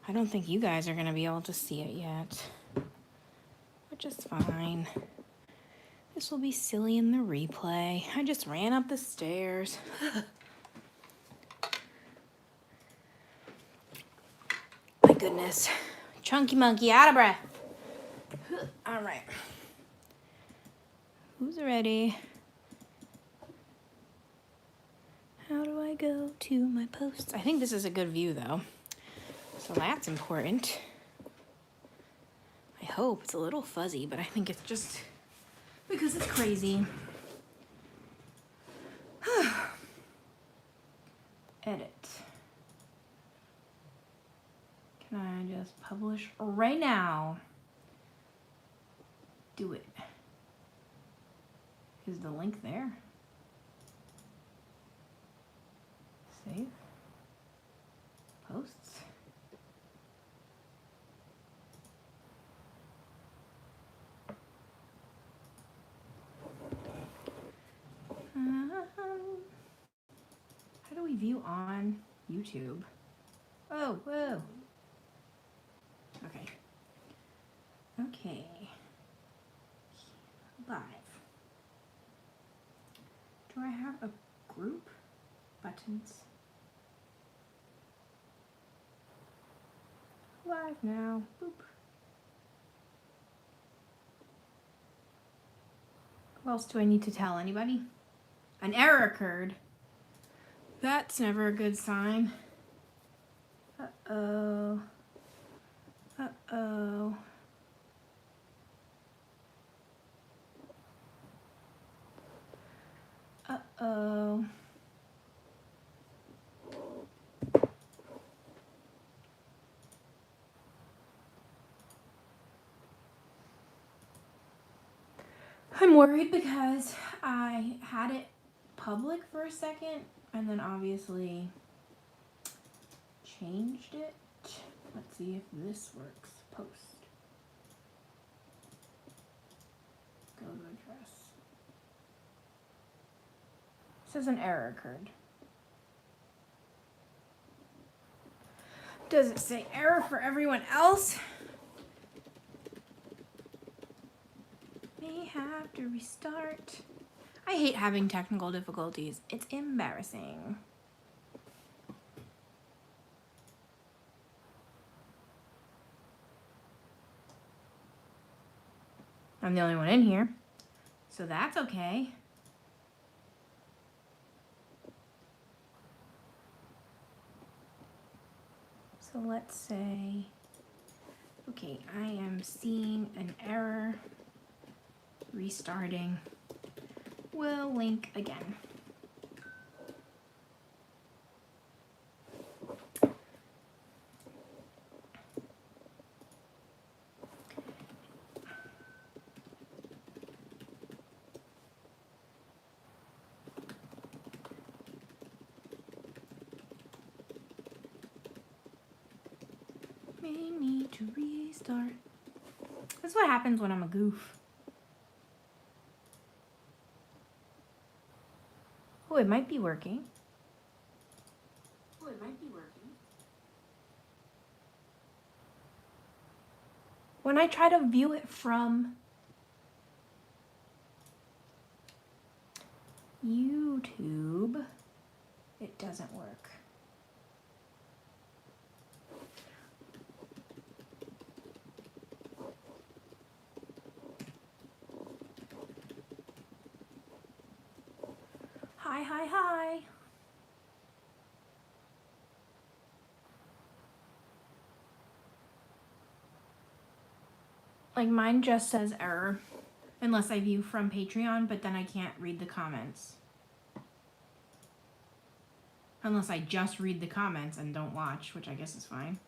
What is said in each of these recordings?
I don't think you guys are going to be able to see it yet, which is fine. This will be silly in the replay. I just ran up the stairs. My goodness. Chunky monkey, out of breath. All right. Who's ready? How do I go to my posts? I think this is a good view, though. So that's important. I hope. It's a little fuzzy, but I think it's just because it's crazy. Edit. Can I just publish right now? Do it. Is the link there? Save. Posts. How do we view on YouTube? Oh, whoa. Okay. Okay. Live. Do I have a group? Buttons. Live now. Boop. What else do I need to tell anybody? An error occurred. That's never a good sign. Uh-oh. Uh-oh. Uh-oh. I'm worried because I had it public for a second and then obviously changed it. Let's see if this works. Post. Go to address. It says an error occurred. Does it say error for everyone else? May have to restart. I hate having technical difficulties. It's embarrassing. I'm the only one in here, so that's okay. So let's say, okay, I am seeing an error. Restarting. We'll link again. May need to restart. That's what happens when I'm a goof. Oh, it might be working. Oh, it might be working. When I try to view it from YouTube, it doesn't work. Hi, hi, hi. Like mine just says error, unless I view from Patreon, but then I can't read the comments. Unless I just read the comments and don't watch, which I guess is fine.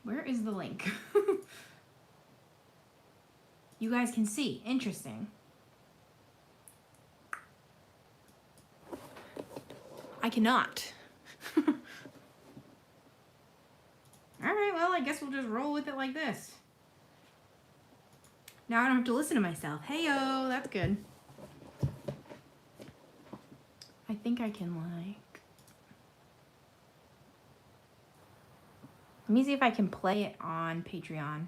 Where is the link? You guys can see. Interesting. I cannot. All right, well, I guess we'll just roll with it like this. Now I don't have to listen to myself. Hey-o, that's good. I think I can, like... Let me see if I can play it on Patreon.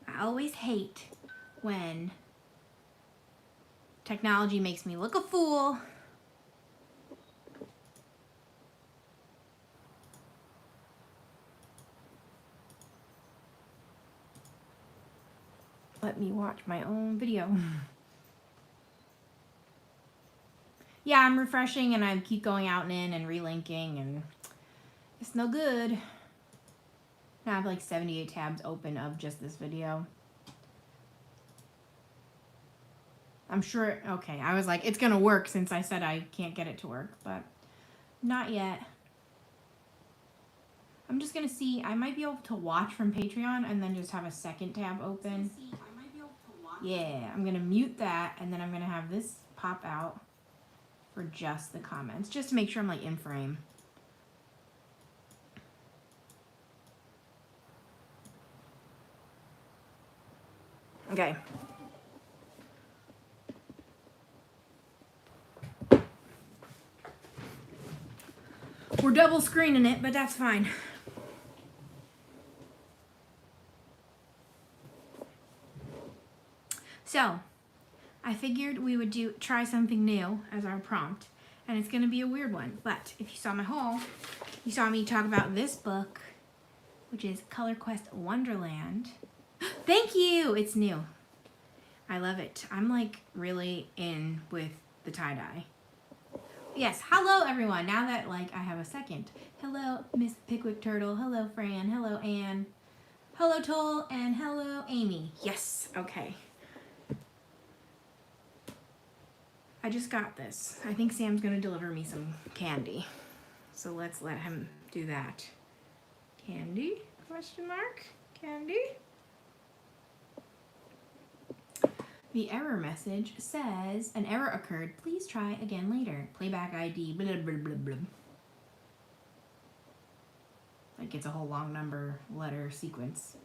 I always hate when technology makes me look a fool. Let me watch my own video. Yeah, I'm refreshing and I keep going out and in and relinking and it's no good. Now I have like 78 tabs open of just this video. I'm sure, okay, I was like, it's gonna work since I said I can't get it to work, but not yet. I'm just gonna see, I might be able to watch from Patreon and then just have a second tab open. Yeah, I'm gonna mute that and then I'm gonna have this pop out for just the comments, just to make sure I'm like in frame. Okay. We're double screening it, but that's fine. So, I figured we would try something new as our prompt, and it's gonna be a weird one. But if you saw my haul, you saw me talk about this book, which is Color Quest Wonderland. Thank you! It's new. I love it. I'm like really in with the tie-dye. Yes, hello everyone. Now that like I have a second. Hello, Miss Pickwick Turtle. Hello, Fran. Hello, Anne. Hello, Toll. And hello, Amy. Yes, okay. I just got this. I think Sam's gonna deliver me some candy. So let's let him do that. Candy? Question mark? Candy? The error message says, an error occurred. Please try again later. Playback ID, blah, blah, blah, blah. Like it's a whole long number letter sequence.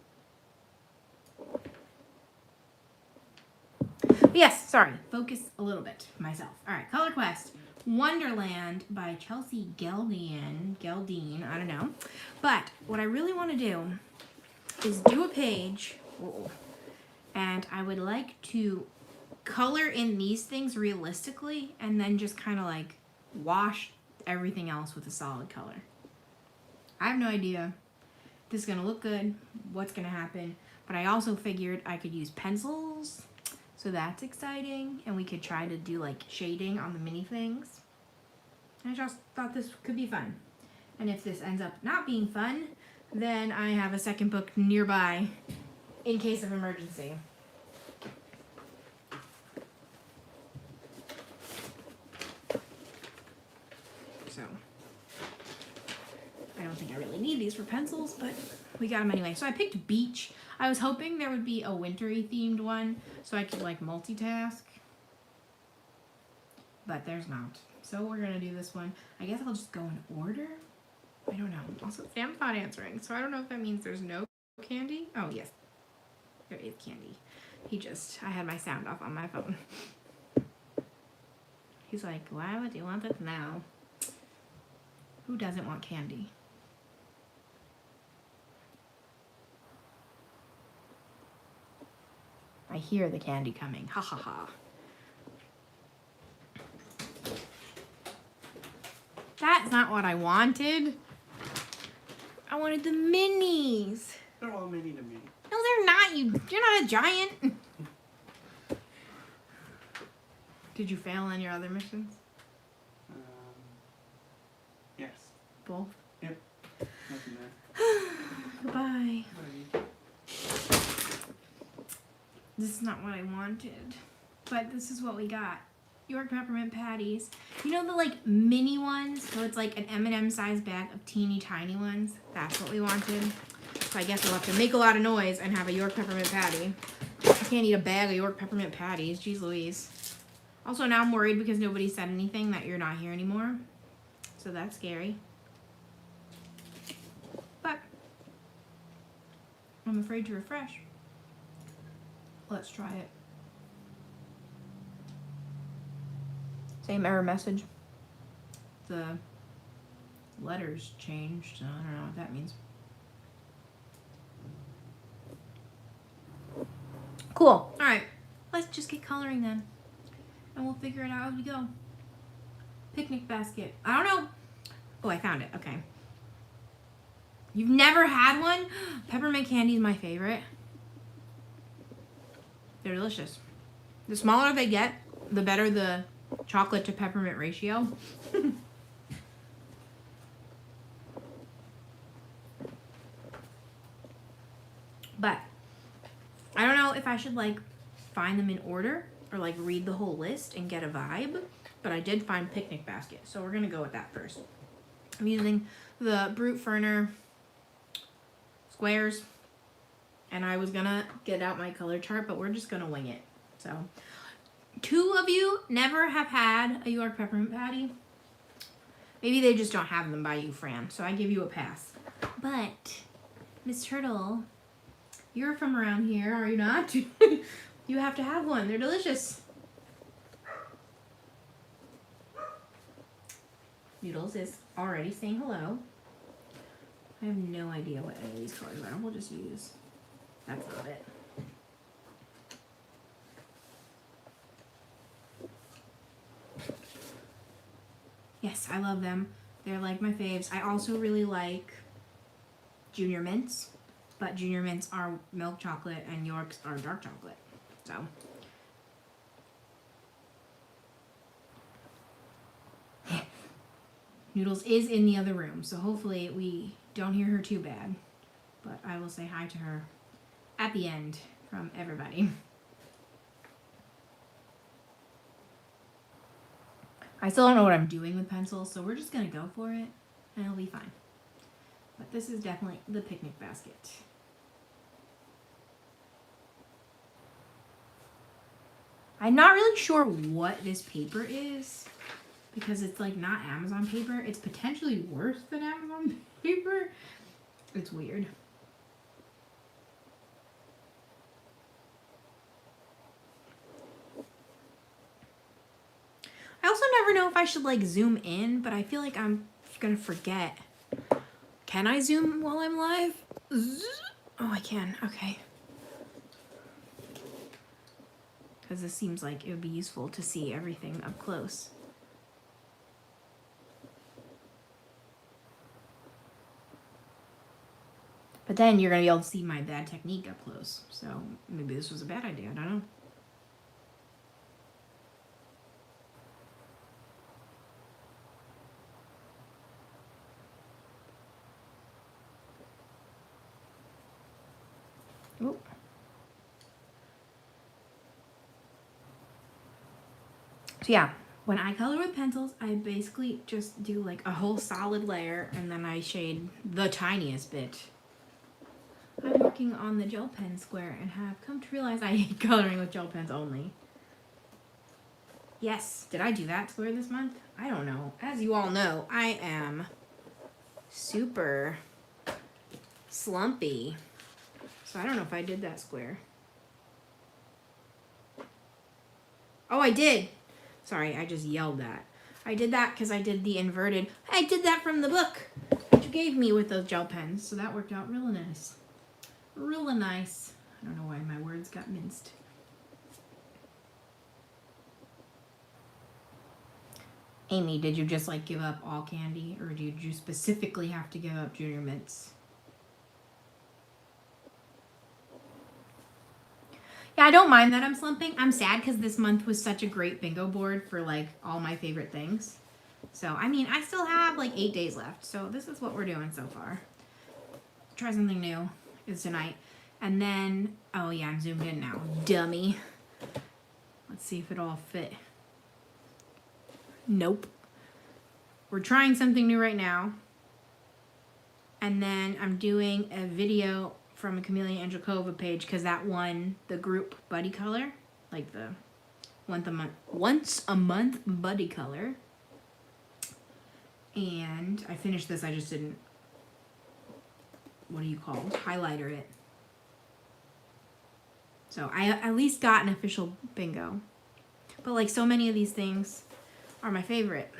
But yes, sorry. Focus a little bit myself. All right, Color Quest Wonderland by Chelsea Geldine, I don't know. But what I really want to do is do a page. Whoa. And I would like to color in these things realistically and then just kind of like wash everything else with a solid color. I have no idea if this is going to look good, what's going to happen, but I also figured I could use pencils, so that's exciting, and we could try to do like shading on the mini things. I just thought this could be fun. And if this ends up not being fun, then I have a second book nearby in case of emergency. So, I don't think I really need these for pencils, but we got them anyway. So I picked beach. I was hoping there would be a wintry themed one so I could like multitask, but there's not. So we're gonna do this one. I guess I'll just go in order. I don't know. Also, Sam's not answering, so I don't know if that means there's no candy. Oh, yes. There is candy. I had my sound off on my phone. He's like, why would you want this now? Who doesn't want candy? I hear the candy coming. Ha ha ha. That's not what I wanted. I wanted the minis. They're all mini to me. No, they're not. You're not a giant. Did you fail on your other missions? Yes. Both? Yep. Nothing there. Goodbye. Bye. This is not what I wanted, but this is what we got. York peppermint patties. You know the like mini ones? So it's like an M&M size bag of teeny tiny ones. That's what we wanted. So I guess we'll have to make a lot of noise and have a York peppermint patty. I can't eat a bag of York peppermint patties. Jeez Louise. Also now I'm worried because nobody said anything that you're not here anymore. So that's scary. But I'm afraid to refresh. Let's try it. Same error message. The letters changed. So I don't know what that means. Cool. All right. Let's just get coloring then. And we'll figure it out as we go. Picnic basket. I don't know. Oh, I found it. Okay. You've never had one? Peppermint candy is my favorite. They're delicious. The smaller they get, the better the chocolate to peppermint ratio. But I don't know if I should like find them in order or like read the whole list and get a vibe. But I did find picnic basket, so we're gonna go with that first. I'm using the Brute Ferner squares, and I was gonna get out my color chart, but we're just gonna wing it. So 2 of you never have had a York peppermint patty. Maybe they just don't have them by you, Fran, so I give you a pass. But Miss Turtle, you're from around here, are you not? You have to have one. They're delicious. Noodles is already saying hello. I have no idea what any of these colors are. We'll just use, that's not it. Yes, I love them. They're like my faves. I also really like Junior Mints, but Junior Mints are milk chocolate and Yorks are dark chocolate. So Noodles is in the other room, so hopefully we don't hear her too bad. But I will say hi to her at the end from everybody. I still don't know what I'm doing with pencils, so we're just gonna go for it and it'll be fine. But this is definitely the picnic basket. I'm not really sure what this paper is because it's like not Amazon paper. It's potentially worse than Amazon paper. It's weird. I also never know if I should like zoom in, but I feel like I'm gonna forget. Can I zoom while I'm live? Oh, I can. Okay. Because this seems like it would be useful to see everything up close. But then you're going to be able to see my bad technique up close. So maybe this was a bad idea. I don't know. Ooh. So yeah, when I color with pencils, I basically just do like a whole solid layer and then I shade the tiniest bit. I'm working on the gel pen square and have come to realize I hate coloring with gel pens only. Yes, did I do that square this month? I don't know. As you all know, I am super slumpy. So I don't know if I did that square. Oh, I did. Sorry, I just yelled that. I did that because I did the inverted. I did that from the book that you gave me with those gel pens. So that worked out really nice. Really nice. I don't know why my words got minced. Amy, did you just like give up all candy or did you specifically have to give up Junior Mints? Yeah, I don't mind that I'm slumping. I'm sad because this month was such a great bingo board for like all my favorite things. So, I mean, I still have like 8 days left. So this is what we're doing so far. Try something new is tonight. And then, oh yeah, I'm zoomed in now. Dummy. Let's see if it'll all fit. Nope. We're trying something new right now. And then I'm doing a video from a Camellia Angelkova page because that won the group buddy color, like the once a month buddy color. And I finished this, I just didn't, what do you call it? Highlighter it. So I at least got an official bingo. But like so many of these things are my favorite.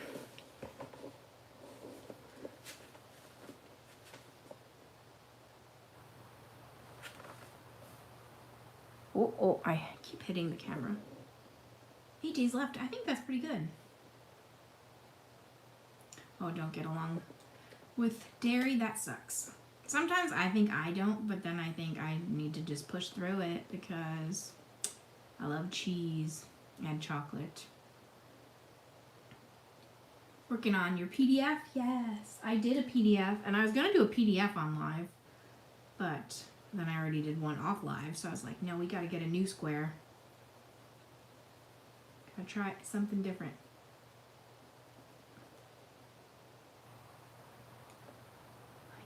Oh, I keep hitting the camera. 8 days left. I think that's pretty good. Oh, don't get along with dairy. That sucks. Sometimes I think I don't, but then I think I need to just push through it because I love cheese and chocolate. Working on your PDF? Yes. I did a PDF, and I was going to do a PDF on live, but then I already did one off live, so I was like, no, we got to get a new square. Gotta try something different.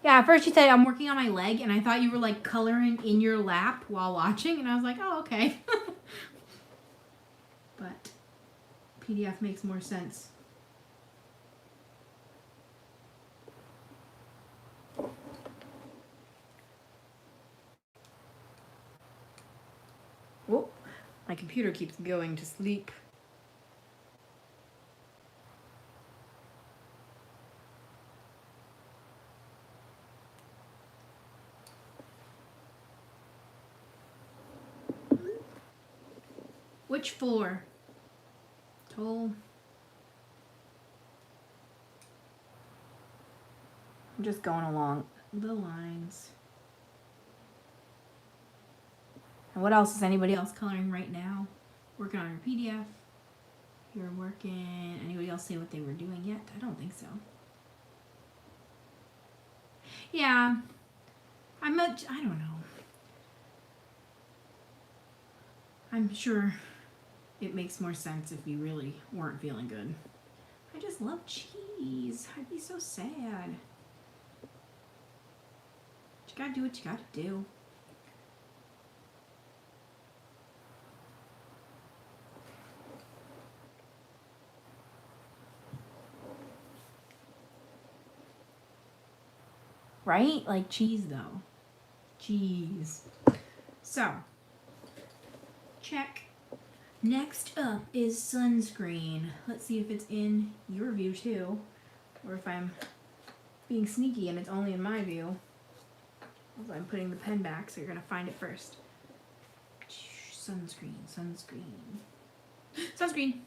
Yeah, at first you said I'm working on my leg, and I thought you were like coloring in your lap while watching, and I was like, oh, okay. But PDF makes more sense. Whoa, my computer keeps going to sleep. Which floor? Toll. I'm just going along the lines. And what else is anybody else coloring right now? Working on your PDF? You're working. Anybody else say what they were doing yet? I don't think so. Yeah. I don't know. I'm sure it makes more sense if you really weren't feeling good. I just love cheese. I'd be so sad. You gotta do what you gotta do. Right? Like cheese though. Cheese. So, check. Next up is sunscreen. Let's see if it's in your view too, or if I'm being sneaky and it's only in my view. Also, I'm putting the pen back, so you're gonna find it first. Sunscreen, sunscreen, sunscreen.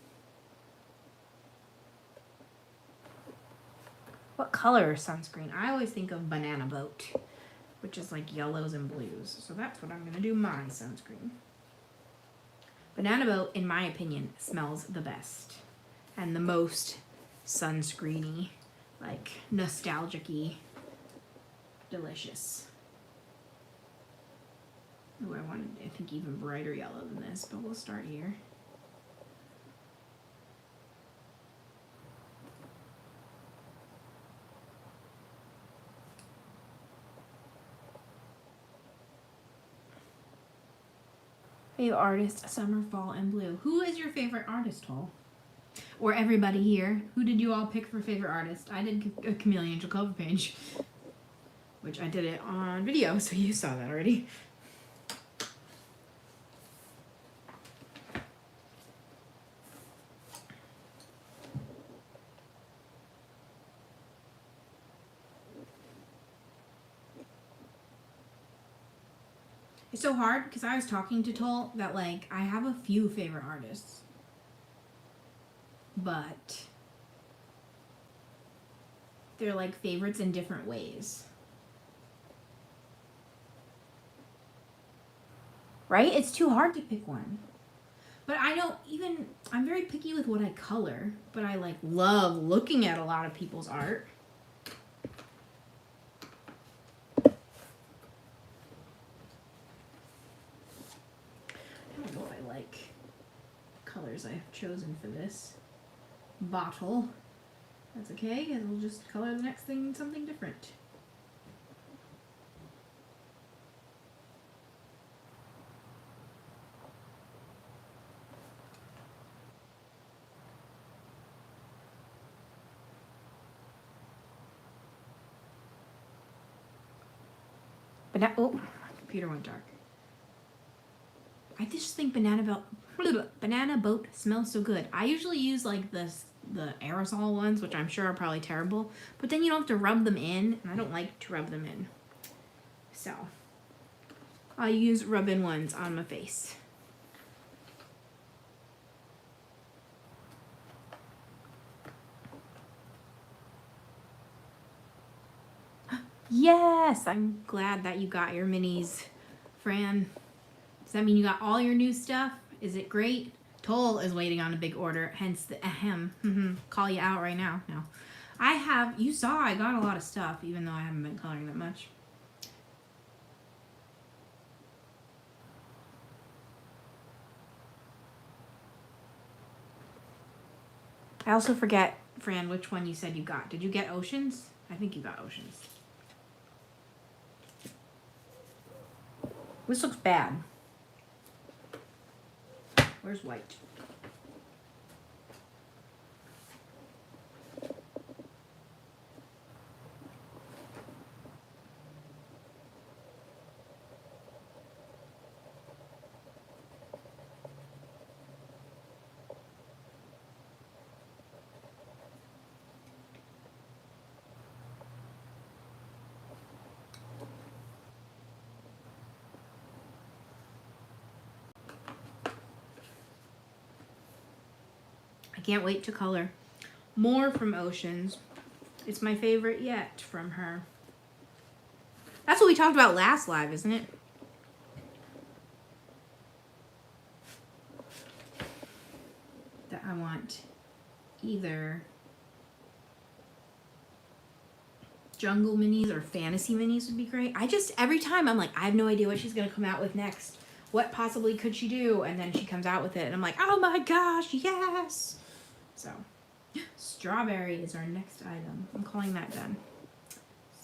What color is sunscreen? I always think of Banana Boat, which is like yellows and blues. So that's what I'm gonna do my sunscreen. Banana Boat, in my opinion, smells the best and the most sunscreeny, like nostalgic-y, delicious. Oh, I wanted, I think, even brighter yellow than this, but we'll start here. Favorite artist, summer, fall, and blue. Who is your favorite artist, Hall? Or everybody here? Who did you all pick for favorite artist? I did Chameleon Angel cover page, which I did it on video, so you saw that already. It's so hard because I was talking to Toll that like I have a few favorite artists, but they're like favorites in different ways. Right? It's too hard to pick one. But I don't even, I'm very picky with what I color, but I like love looking at a lot of people's art. I don't know if I like colors I've chosen for this bottle. That's okay, because we'll just color the next thing something different. But now, oh, my computer went dark. I just think Banana Boat smells so good. I usually use like the aerosol ones, which I'm sure are probably terrible, but then you don't have to rub them in, and I don't like to rub them in. So, I'll use rub-in ones on my face. Yes, I'm glad that you got your minis, Fran. Does that mean you got all your new stuff? Is it great? Toll is waiting on a big order, hence the ahem. Call you out right now. No. I have, you saw I got a lot of stuff, even though I haven't been coloring that much. I also forget, Fran, which one you said you got. Did you get Oceans? I think you got Oceans. This looks bad. Where's white? I can't wait to color more from Oceans. It's my favorite yet from her. That's what we talked about last live, isn't it? That I want either jungle minis or fantasy minis would be great. I just, every time I'm like, I have no idea what she's going to come out with next. What possibly could she do? And then she comes out with it and I'm like, oh my gosh, yes. So, strawberry is our next item. I'm calling that done.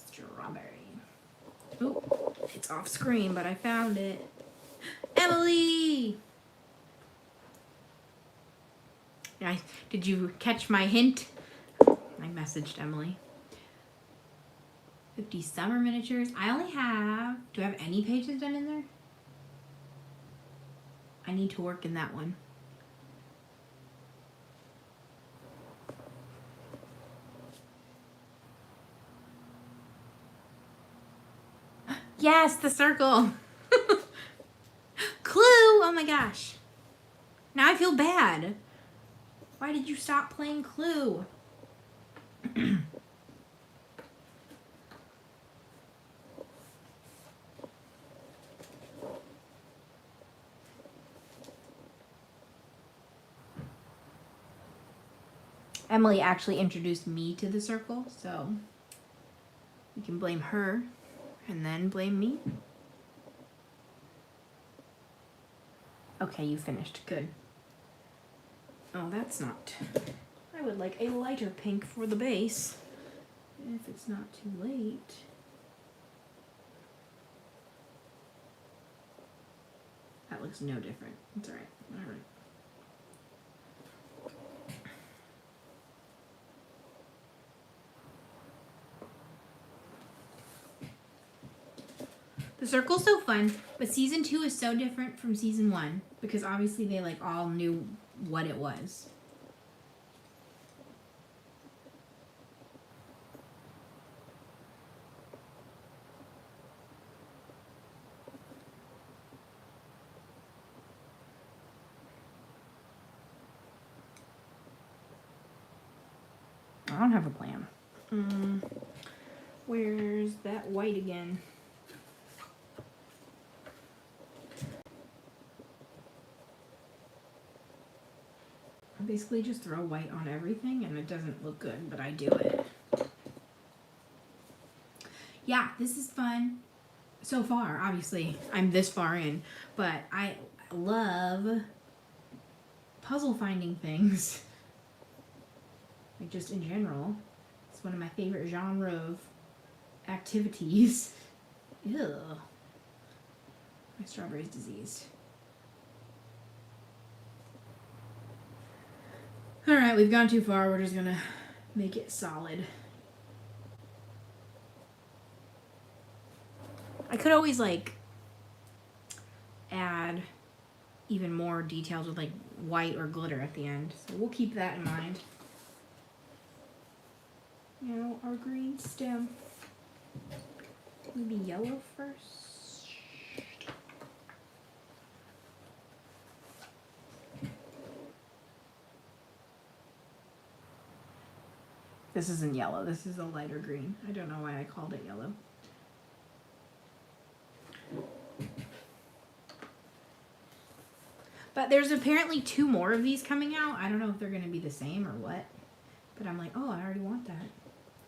Strawberry. Ooh, it's off screen, but I found it. Emily! Did you catch my hint? I messaged Emily. 50 summer miniatures. I only have, do I have any pages done in there? I need to work in that one. Yes, the circle. Clue. Oh my gosh. Now I feel bad. Why did you stop playing Clue? Emily actually introduced me to the circle, so you can blame her and then blame me. Okay, you finished. Good. Oh, that's not. I would like a lighter pink for the base. If it's not too late. That looks no different. It's alright. Alright. The circle's so fun, but season 2 is so different from season 1 because obviously they like all knew what it was. I don't have a plan. Where's that white again? I basically just throw white on everything and it doesn't look good, but I do it. Yeah, this is fun. So far, obviously, I'm this far in, but I love puzzle finding things. Like just in general. It's one of my favorite genre of activities. Ew. My strawberry's diseased. Alright, we've gone too far. We're just gonna make it solid. I could always like add even more details with like white or glitter at the end. So we'll keep that in mind. Now our green stem. Maybe yellow first. This isn't yellow. This is a lighter green. I don't know why I called it yellow. But there's apparently 2 more of these coming out. I don't know if they're going to be the same or what. But I'm like, oh, I already want that.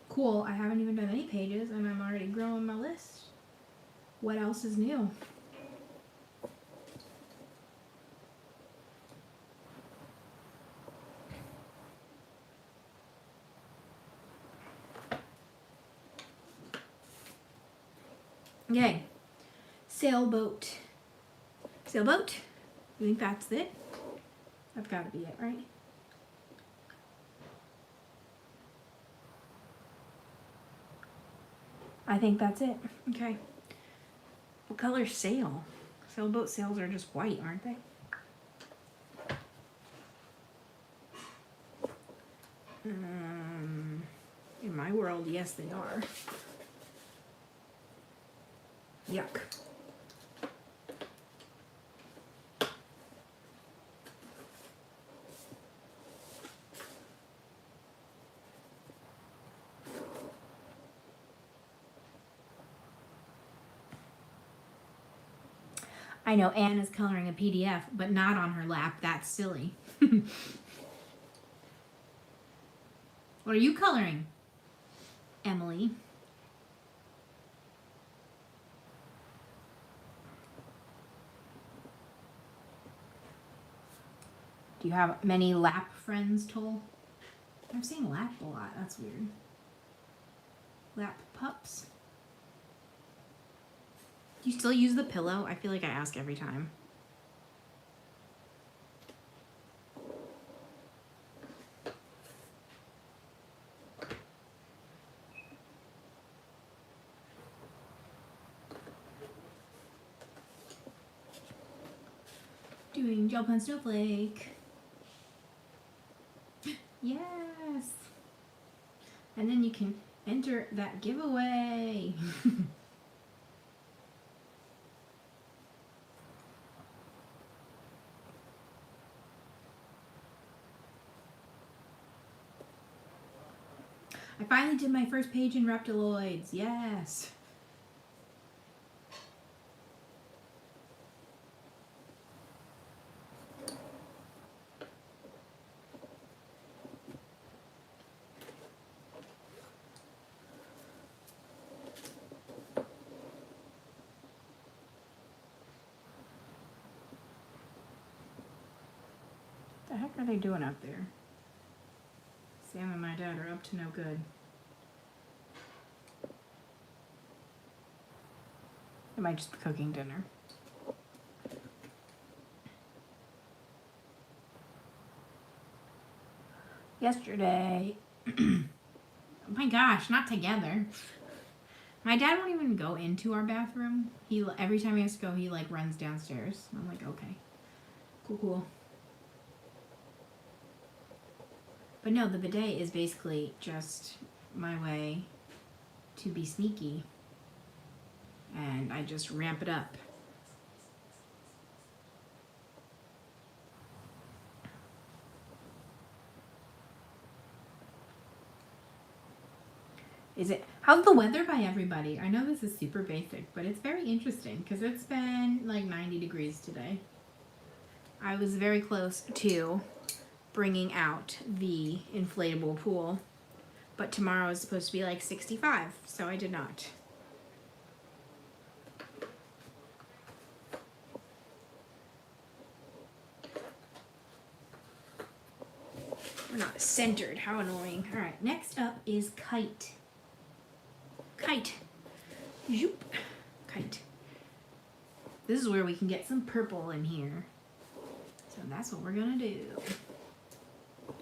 Cool. I haven't even done any pages, and I'm already growing my list. What else is new? Okay. Sailboat. Sailboat? You think that's it? That's got to be it, right? I think that's it. Okay. What color's sail? Sailboat sails are just white, aren't they? In my world, yes, they are. Yuck. I know Anne is coloring a PDF, but not on her lap. That's silly. What are you coloring, Emily? Do you have many lap friends, Toll? I'm saying lap a lot. That's weird. Lap pups? Do you still use the pillow? I feel like I ask every time. Doing gel pen snowflake. Yes. And then you can enter that giveaway. I finally did my first page in Reptiloids. Yes. What the heck are they doing up there? Sam and my dad are up to no good. They might just be cooking dinner. Yesterday, oh my gosh, not together. My dad won't even go into our bathroom. Every time he has to go, he like runs downstairs. I'm like, okay, cool. But no, the bidet is basically just my way to be sneaky. And I just ramp it up. How's the weather by everybody? I know this is super basic, but it's very interesting because it's been like 90 degrees today. I was very close to bringing out the inflatable pool, but tomorrow is supposed to be like 65, so I did not. We're not centered. How annoying. All right, next up is kite. Kite. Zoop. Kite. This is where we can get some purple in here. So that's what we're gonna do.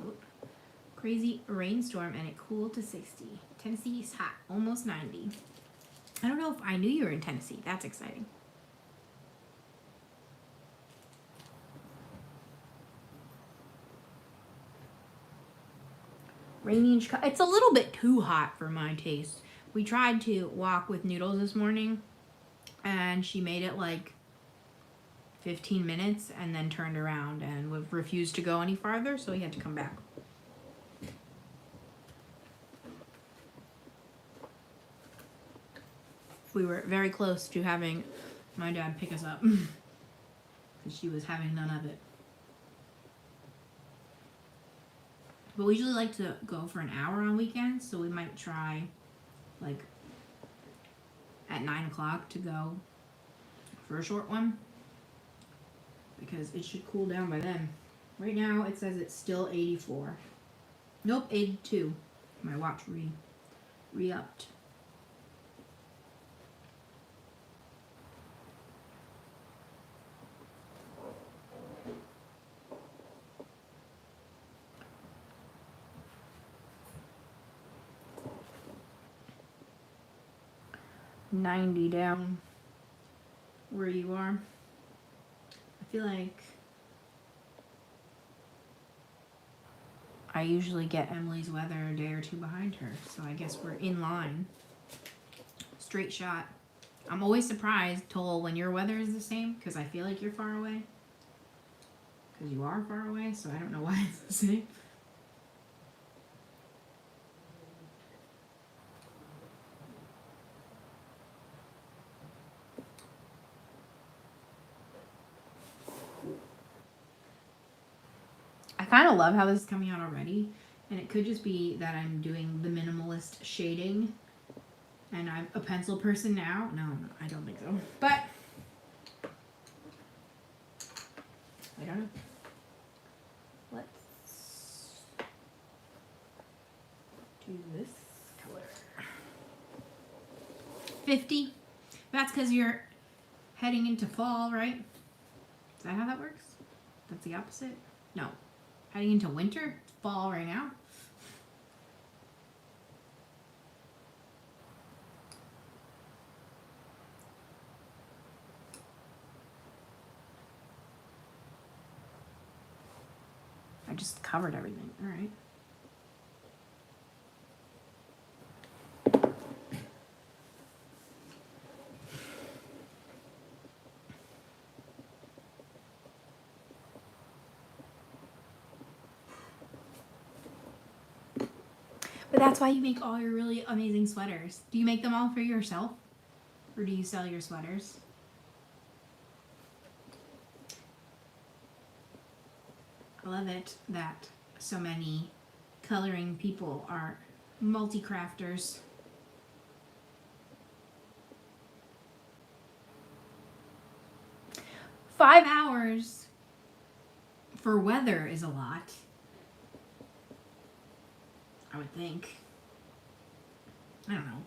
Oop. Crazy rainstorm and it cooled to 60. Tennessee's hot, almost 90. I don't know if I knew you were in Tennessee. That's exciting. Rainy in Chicago. It's a little bit too hot for my taste. We tried to walk with Noodles this morning, and she made it like 15 minutes and then turned around and refused to go any farther, so we had to come back. We were very close to having my dad pick us up because she was having none of it. But we usually like to go for an hour on weekends, so we might try like at 9 o'clock to go for a short one because it should cool down by then. Right now it says it's still 84. Nope, 82. My watch re-upped. $90 down where you are. I feel like I usually get Emily's weather a day or two behind her, so I guess we're in line. Straight shot. I'm always surprised, Toll, when your weather is the same, because I feel like you're far away. Because you are far away, so I don't know why it's the same. I kind of love how this is coming out already, and it could just be that I'm doing the minimalist shading, and I'm a pencil person now. No, I don't think so. But I don't know. Let's do this color. 50. That's because you're heading into fall, right? Is that how that works? That's the opposite? No. Heading into winter? It's fall right now. I just covered everything. All right. But that's why you make all your really amazing sweaters. Do you make them all for yourself? Or do you sell your sweaters? I love it that so many coloring people are multi-crafters. Five hours for weather is a lot. I would think. I don't know.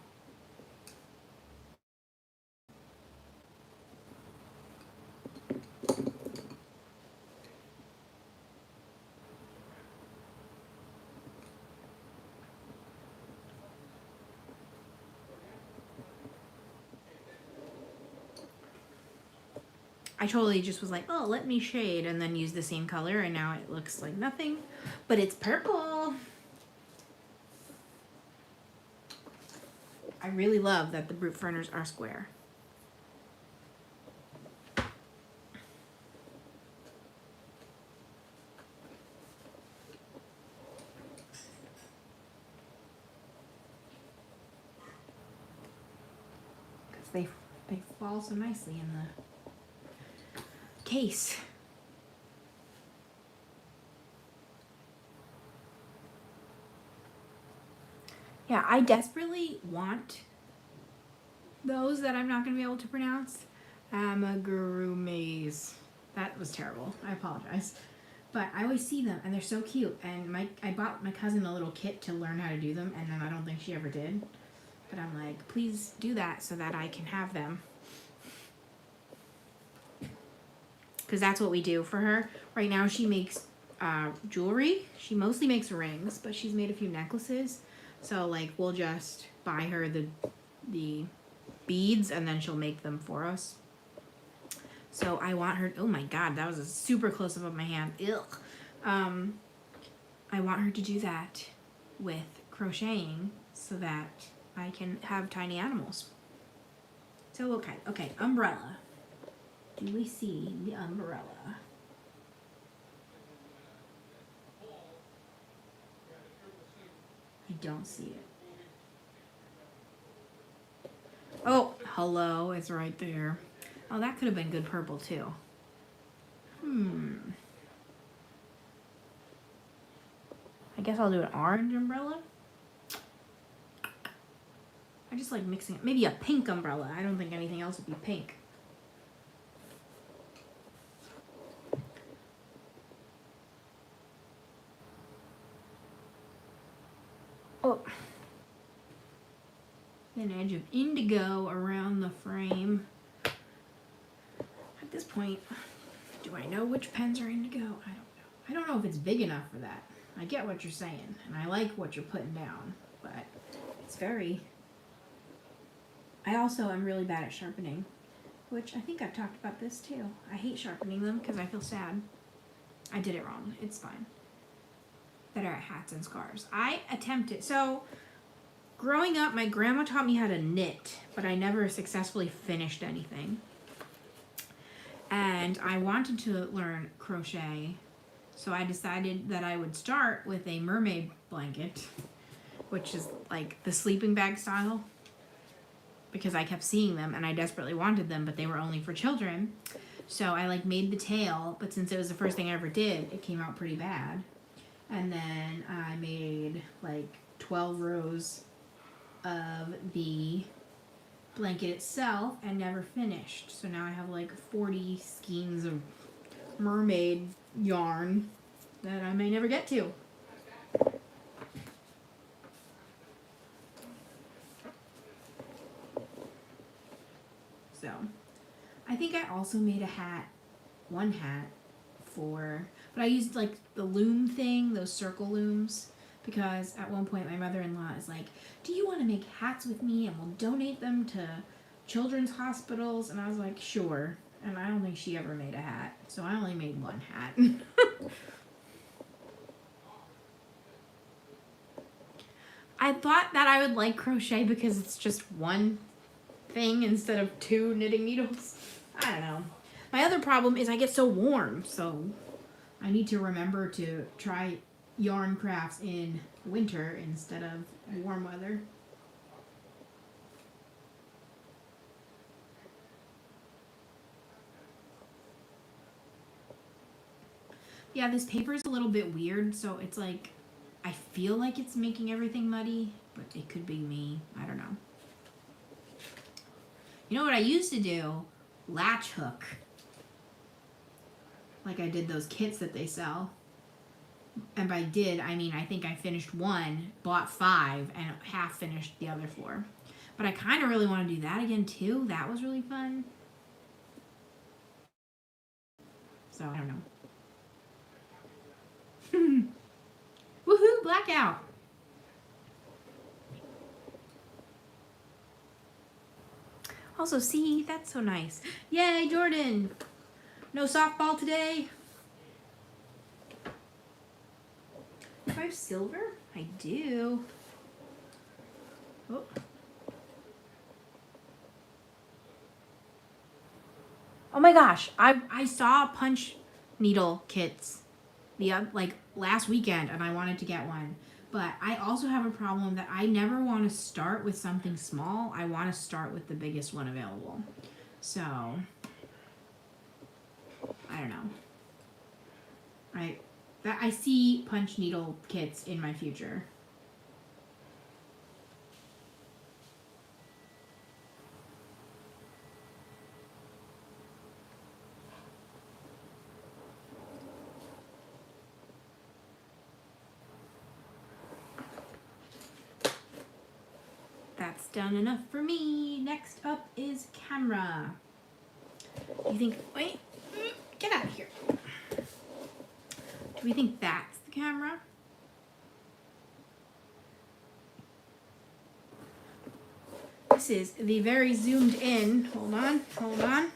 I totally just was like, oh, let me shade, and then use the same color, and now it looks like nothing. But it's purple. I really love that the Brute Ferners are square. Because they fall so nicely in the case. Yeah, I desperately want those that I'm not going to be able to pronounce. Amigurumis. That was terrible. I apologize. But I always see them, and they're so cute. And I bought my cousin a little kit to learn how to do them, and then I don't think she ever did. But I'm like, please do that so that I can have them. Because that's what we do for her. Right now she makes jewelry. She mostly makes rings, but she's made a few necklaces. So like we'll just buy her the beads and then she'll make them for us. So I want her, oh my God, that was a super close up of my hand. Ugh. I want her to do that with crocheting so that I can have tiny animals. So okay, umbrella. Do we see the umbrella? I don't see it. Oh, hello, it's right there. Oh, that could have been good purple too. I I guess I'll do an orange umbrella. I just like mixing it. Maybe a pink umbrella. I don't think anything else would be pink. Oh. An edge of indigo around the frame. At this point, do I know which pens are indigo? I don't know. I don't know if it's big enough for that. I get what you're saying, and I like what you're putting down, but it's very... I also am really bad at sharpening, which I think I've talked about this too. I hate sharpening them because I feel sad. I did it wrong. It's fine. Better at hats and scarves. I attempted. So, growing up, my grandma taught me how to knit, but I never successfully finished anything. And I wanted to learn crochet, so I decided that I would start with a mermaid blanket, which is like the sleeping bag style, because I kept seeing them and I desperately wanted them, but they were only for children. So I like made the tail, but since it was the first thing I ever did, it came out pretty bad. And then I made like 12 rows of the blanket itself and never finished. So now I have like 40 skeins of mermaid yarn that I may never get to. So I think I also made a hat, one hat for, but I used like the loom thing, those circle looms, because at one point my mother-in-law is like, do you want to make hats with me and we'll donate them to children's hospitals? And I was like, sure. And I don't think she ever made a hat, so I only made one hat. I thought that I would like crochet because it's just one thing instead of two knitting needles. I don't know. My other problem is I get so warm, so I need to remember to try yarn crafts in winter instead of warm weather. Yeah, this paper is a little bit weird, so it's like, I feel like it's making everything muddy, but it could be me. I don't know. You know what I used to do? Latch hook. Like I did those kits that they sell. And by did, I mean I think I finished one, bought 5, and half finished the other 4. But I kind of really want to do that again too. That was really fun. So, I don't know. Woohoo, blackout. Also, see, that's so nice. Yay, Jordan. No softball today. Do I have silver? I do. Oh. Oh my gosh, I saw punch needle kits like last weekend and I wanted to get one. But I also have a problem that I never want to start with something small. I want to start with the biggest one available. So, I don't know. I see punch needle kits in my future. That's done enough for me. Next up is camera. You think, wait, get out of here. Do we think that's the camera? This is the very zoomed in, hold on,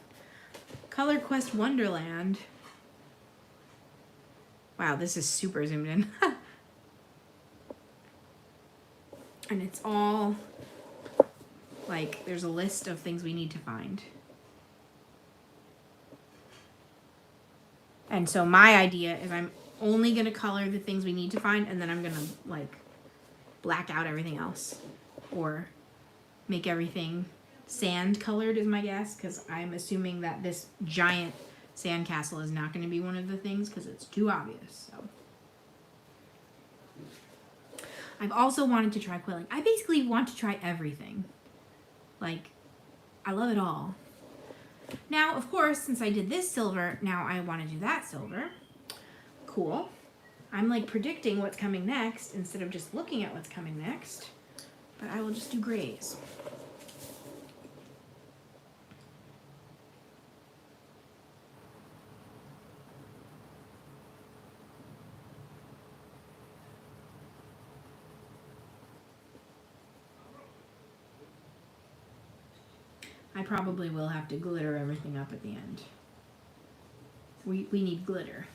Color Quest Wonderland. Wow, this is super zoomed in. And it's all, like, there's a list of things we need to find. And so my idea is I'm only going to color the things we need to find, and then I'm going to, like, black out everything else. Or make everything sand colored is my guess, because I'm assuming that this giant sandcastle is not going to be one of the things, because it's too obvious. So I've also wanted to try quilling. I basically want to try everything. Like, I love it all. Now, of course, since I did this silver, now I want to do that silver. Cool. I'm like predicting what's coming next instead of just looking at what's coming next. But I will just do grays. I probably will have to glitter everything up at the end. We need glitter.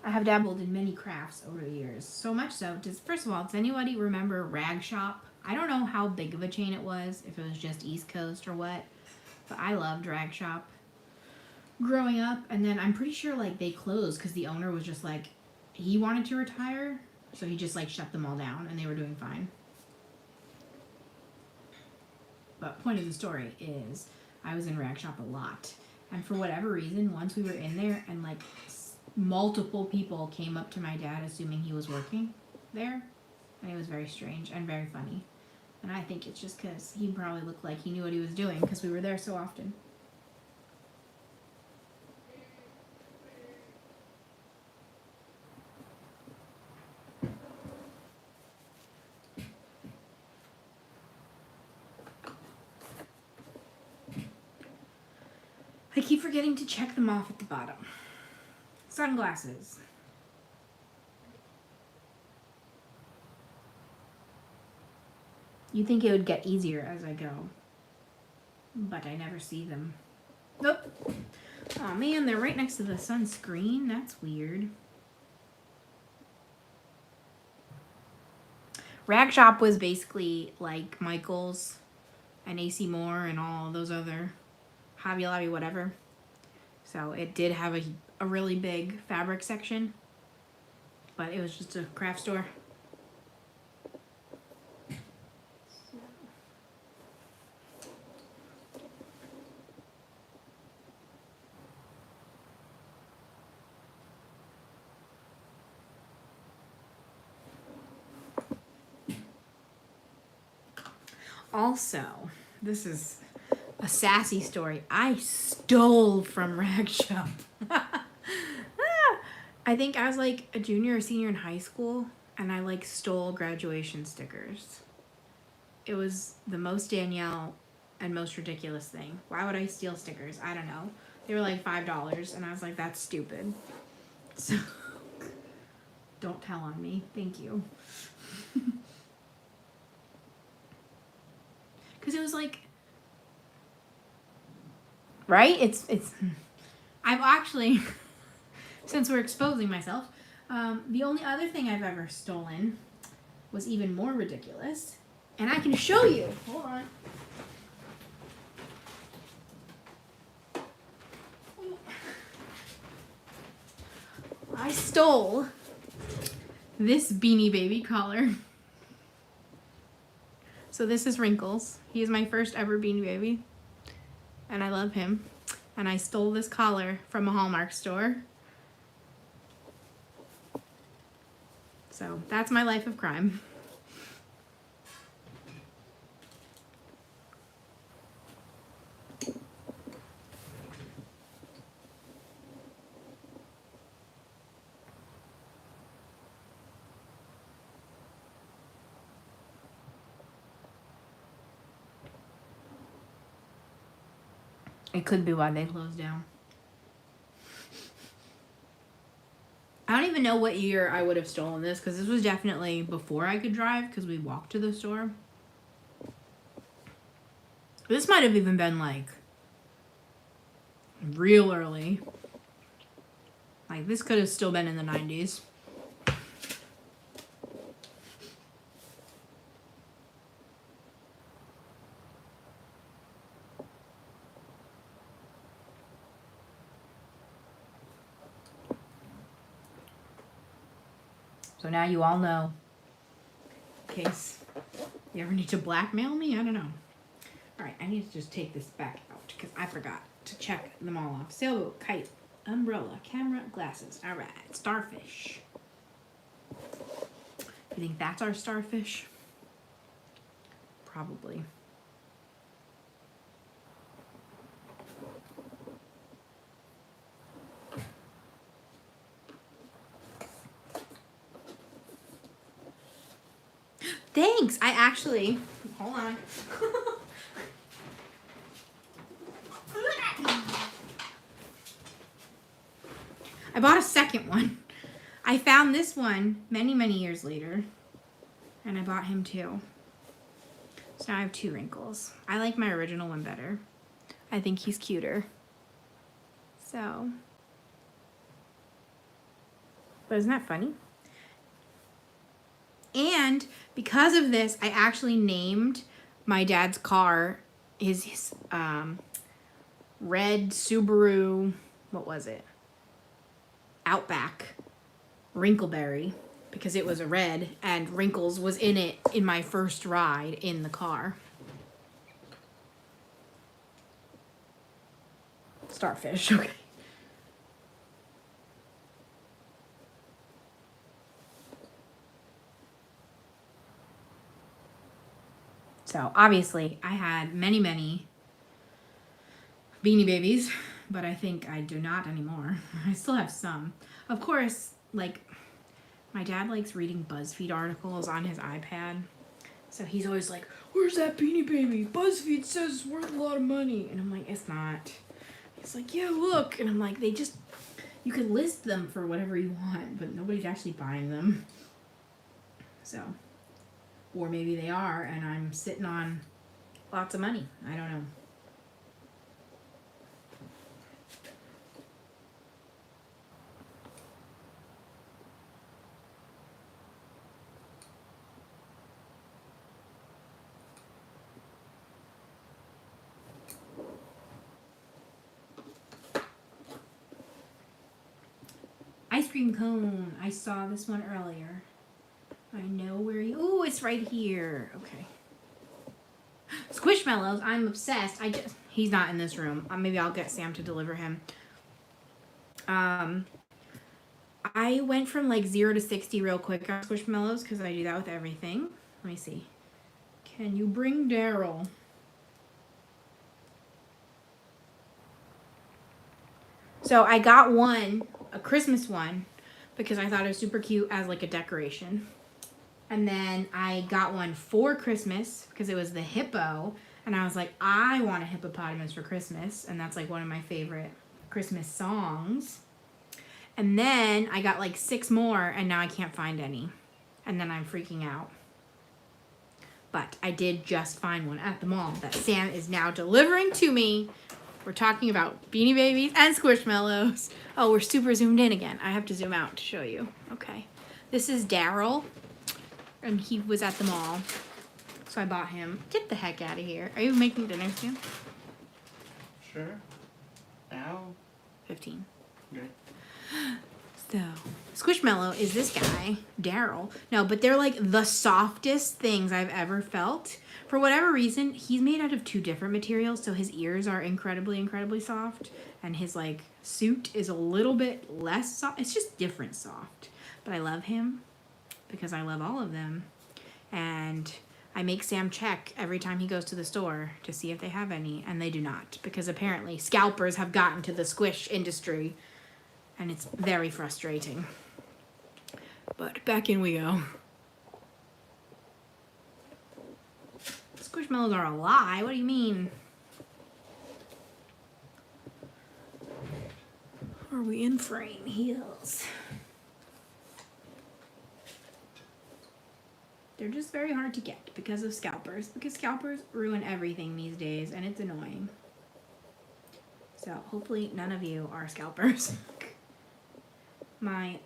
I have dabbled in many crafts over the years. So much so, first of all, does anybody remember Rag Shop? I don't know how big of a chain it was, if it was just East Coast or what, but I loved Rag Shop growing up. And then I'm pretty sure like they closed because the owner was just like, he wanted to retire, so he just like shut them all down and they were doing fine. But point of the story is I was in Rag Shop a lot. And for whatever reason, once we were in there and like multiple people came up to my dad assuming he was working there, and it was very strange and very funny. And I think it's just because he probably looked like he knew what he was doing because we were there so often. I keep forgetting to check them off at the bottom. Sunglasses. You'd think it would get easier as I go, but I never see them. Nope. Oh man, they're right next to the sunscreen. That's weird. Rag Shop was basically like Michael's and AC Moore and all those other Hobby Lobby whatever. So it did have a really big fabric section, but it was just a craft store. Also, this is a sassy story. I stole from Rag Shop. I think I was like a junior or senior in high school, and I like stole graduation stickers. It was the most Danielle and most ridiculous thing. Why would I steal stickers? I don't know. They were like $5, and I was like, that's stupid. So, don't tell on me. Thank you. Because it was like, right? It's I've actually, since we're exposing myself, the only other thing I've ever stolen was even more ridiculous. And I can show you. Hold on. I stole this Beanie Baby collar. So this is Wrinkles. He is my first ever Beanie Baby. And I love him. And I stole this collar from a Hallmark store. So that's my life of crime. It could be why they closed down. I don't even know what year I would have stolen this, because this was definitely before I could drive, because we walked to the store. This might have even been like real early. Like, this could have still been in the 90s. So now you all know. In case you ever need to blackmail me, I don't know. All right, I need to just take this back out because I forgot to check them all off. Sailboat, kite, umbrella, camera, glasses. All right, starfish. You think that's our starfish? Probably. Thanks. I actually, hold on. I bought a second one. I found this one many, many years later. And I bought him too. So now I have 2 wrinkles. I like my original one better. I think he's cuter. So. But isn't that funny? And because of this, I actually named my dad's car his red Subaru, what was it? Outback Wrinkleberry, because it was a red and Wrinkles was in it in my first ride in the car. Starfish, okay. So obviously I had many, many Beanie Babies, but I think I do not anymore. I still have some. Of course, like, my dad likes reading BuzzFeed articles on his iPad. So he's always like, where's that Beanie Baby? BuzzFeed says it's worth a lot of money. And I'm like, it's not. He's like, yeah, look. And I'm like, you could list them for whatever you want, but nobody's actually buying them. So, or maybe they are, and I'm sitting on lots of money. I don't know. Ice cream cone. I saw this one earlier. I know where he... Ooh, it's right here. Okay. Squishmallows. I'm obsessed. He's not in this room. Maybe I'll get Sam to deliver him. I went from like 0 to 60 real quick on Squishmallows because I do that with everything. Let me see. Can you bring Daryl? So I got one, a Christmas one, because I thought it was super cute as like a decoration. And then I got one for Christmas because it was the hippo. And I was like, I want a hippopotamus for Christmas. And that's like one of my favorite Christmas songs. And then I got like 6 more and now I can't find any. And then I'm freaking out. But I did just find one at the mall that Sam is now delivering to me. We're talking about Beanie Babies and Squishmallows. Oh, we're super zoomed in again. I have to zoom out to show you. Okay. This is Daryl. And he was at the mall. So I bought him. Get the heck out of here. Are you making dinner, Sam? Sure. Ow. 15. Good. So, Squishmallow is this guy, Daryl. No, but they're like the softest things I've ever felt. For whatever reason, he's made out of 2 different materials, so his ears are incredibly, incredibly soft. And his like suit is a little bit less soft. It's just different soft. But I love him because I love all of them. And I make Sam check every time he goes to the store to see if they have any, and they do not, because apparently scalpers have gotten to the squish industry, and it's very frustrating. But back in we go. Squishmallows are a lie. What do you mean? Are we in frame? Heels. They're just very hard to get because of scalpers. Because scalpers ruin everything these days, and it's annoying. So hopefully none of you are scalpers. My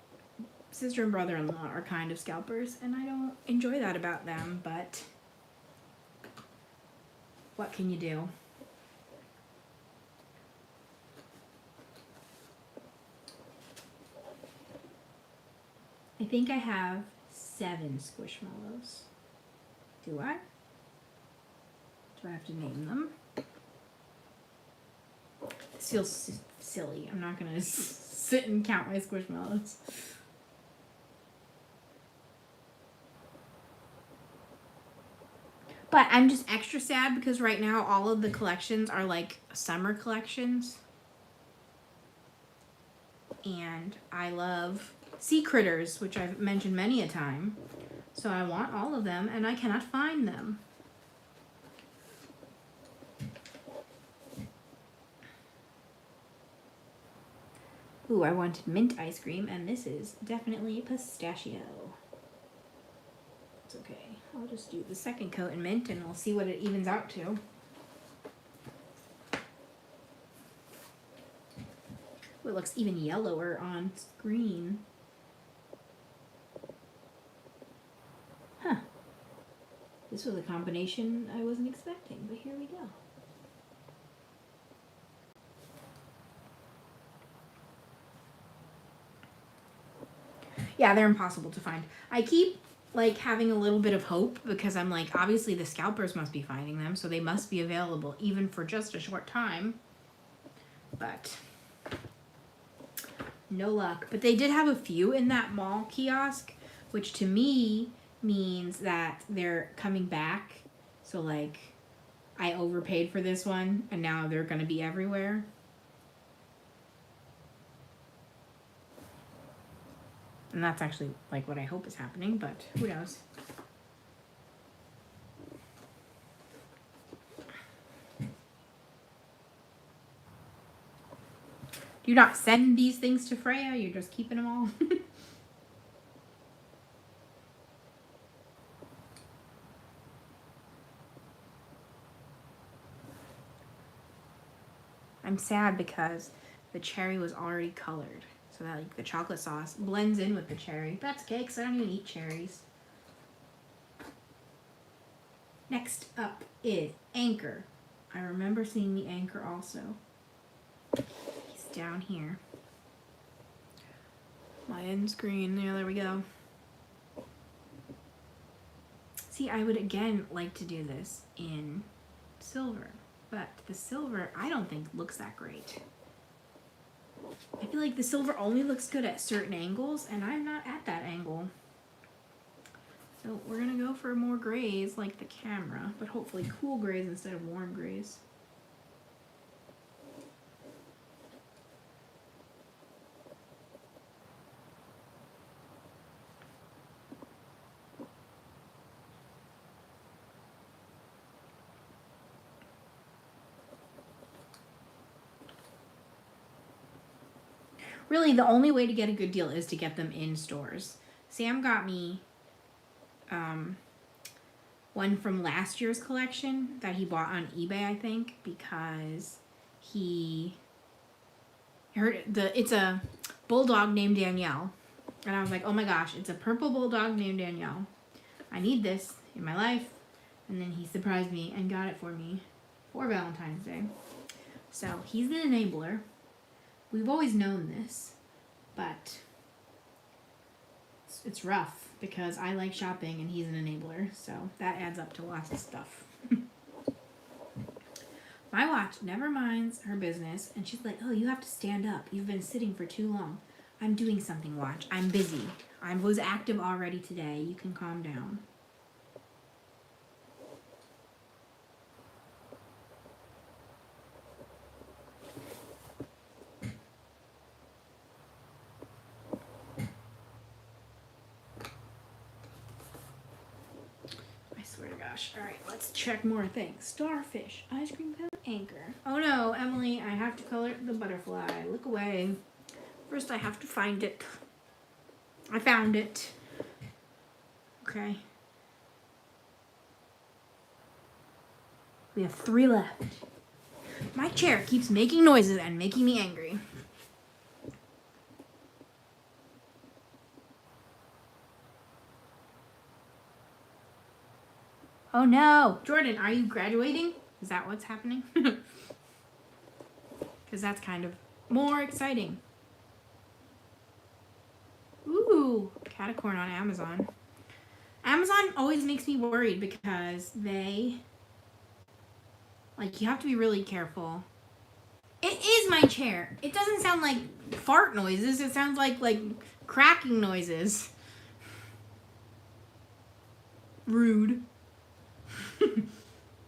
sister and brother-in-law are kind of scalpers, and I don't enjoy that about them, but what can you do? I think I have 7 Squishmallows. Do I? Do I have to name them? This feels silly. I'm not gonna sit and count my Squishmallows. But I'm just extra sad because right now all of the collections are like summer collections. And I love sea critters, which I've mentioned many a time. So I want all of them and I cannot find them. Ooh, I wanted mint ice cream, and this is definitely pistachio. It's okay. I'll just do the second coat in mint, and we'll see what it evens out to. Ooh, it looks even yellower on screen. Huh. This was a combination I wasn't expecting, but here we go. Yeah, they're impossible to find. I keep like having a little bit of hope because I'm like, obviously the scalpers must be finding them, so they must be available even for just a short time. But no luck. But they did have a few in that mall kiosk, which to me means that they're coming back. So like I overpaid for this one and now they're going to be everywhere. And that's actually like what I hope is happening, but who knows? Do you not send these things to Freya? You're just keeping them all? I'm sad because the cherry was already colored. So that like the chocolate sauce blends in with the cherry. That's okay, because I don't even eat cherries. Next up is Anchor. I remember seeing the Anchor also. He's down here. My end screen. Yeah, there we go. See, I would again like to do this in silver. But the silver, I don't think looks that great. I feel like the silver only looks good at certain angles, and I'm not at that angle. So we're gonna go for more grays like the camera, but hopefully cool grays instead of warm grays. Really, the only way to get a good deal is to get them in stores. Sam got me one from last year's collection that he bought on eBay, I think, because he heard it's a bulldog named Danielle. And I was like, oh my gosh, it's a purple bulldog named Danielle. I need this in my life. And then he surprised me and got it for me for Valentine's Day. So he's an enabler. We've always known this, but it's rough because I like shopping and he's an enabler, so that adds up to lots of stuff. My watch never minds her business, and she's like, oh, you have to stand up. You've been sitting for too long. I'm doing something, watch. I'm busy. I was active already today. You can calm down. All right, let's check more things. Starfish, ice cream cone, Anchor. Oh no, Emily, I have to color the butterfly. Look away. First, I have to find it. I found it. Okay. We have 3 left. My chair keeps making noises and making me angry. Oh no. Jordan, are you graduating? Is that what's happening? Because that's kind of more exciting. Ooh, Catacorn on Amazon. Amazon always makes me worried because they, like, you have to be really careful. It is my chair. It doesn't sound like fart noises. It sounds like cracking noises. Rude.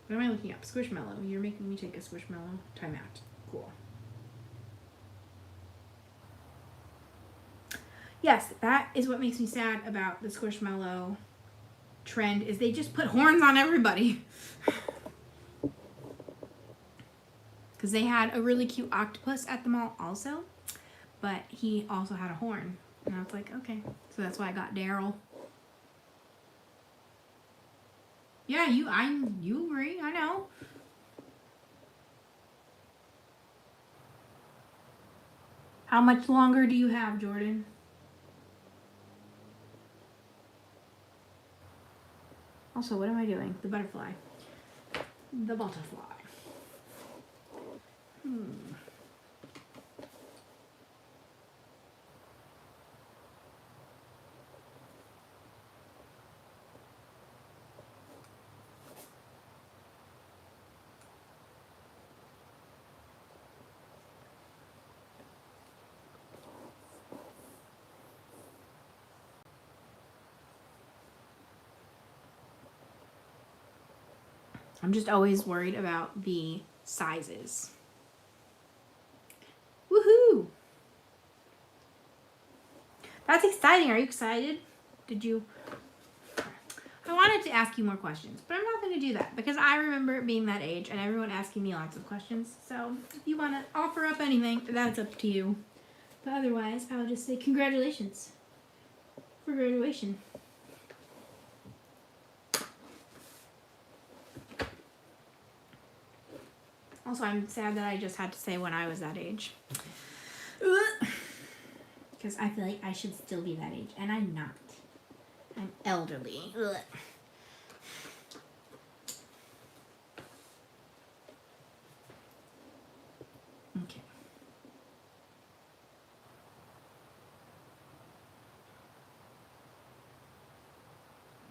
What am I looking up? Squishmallow. You're making me take a Squishmallow timeout. Cool. Yes, that is what makes me sad about the Squishmallow trend, is they just put horns on everybody. Because they had a really cute octopus at the mall also, but he also had a horn. And I was like, okay. So that's why I got Daryl. Yeah, you agree, I know. How much longer do you have, Jordan? Also, what am I doing? The butterfly. The butterfly. I'm just always worried about the sizes. Woohoo! That's exciting. Are you excited? I wanted to ask you more questions, but I'm not going to do that because I remember being that age and everyone asking me lots of questions. So if you want to offer up anything, that's up to you. But otherwise, I'll just say congratulations for graduation. Also, I'm sad that I just had to say when I was that age. Because I feel like I should still be that age, and I'm not. I'm elderly. Ugh. Okay.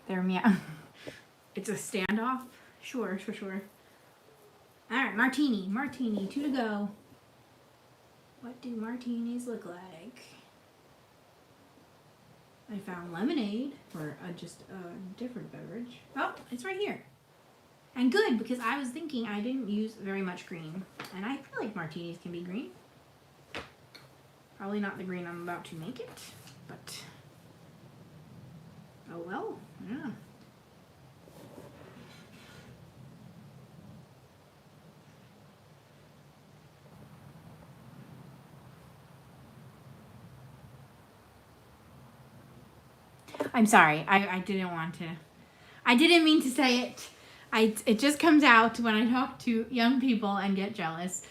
There, meow. It's a standoff? Sure. Alright, martini, 2 to go. What do martinis look like? I found lemonade, or just a different beverage. Oh, it's right here. And good, because I was thinking I didn't use very much green. And I feel like martinis can be green. Probably not the green I'm about to make it, but oh well, yeah. I'm sorry. I didn't want to. I didn't mean to say it. It just comes out when I talk to young people and get jealous.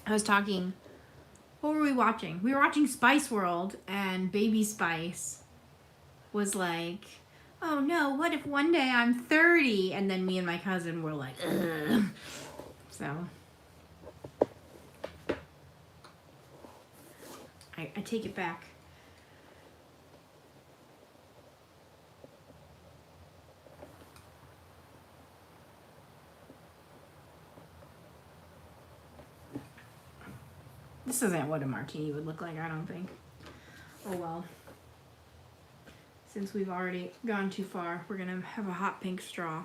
I was talking. What were we watching? We were watching Spice World, and Baby Spice was like, "Oh no, what if one day I'm 30?" And then me and my cousin were like, ugh. So I take it back. This isn't what a martini would look like, I don't think. Oh well. Since we've already gone too far, we're gonna have a hot pink straw.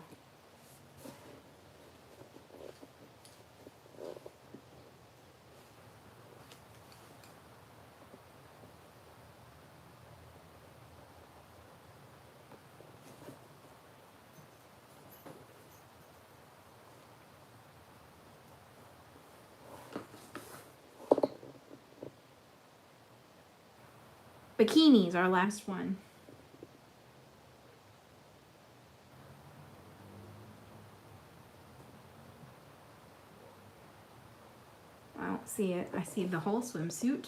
Bikinis, our last one. I don't see it. I see the whole swimsuit.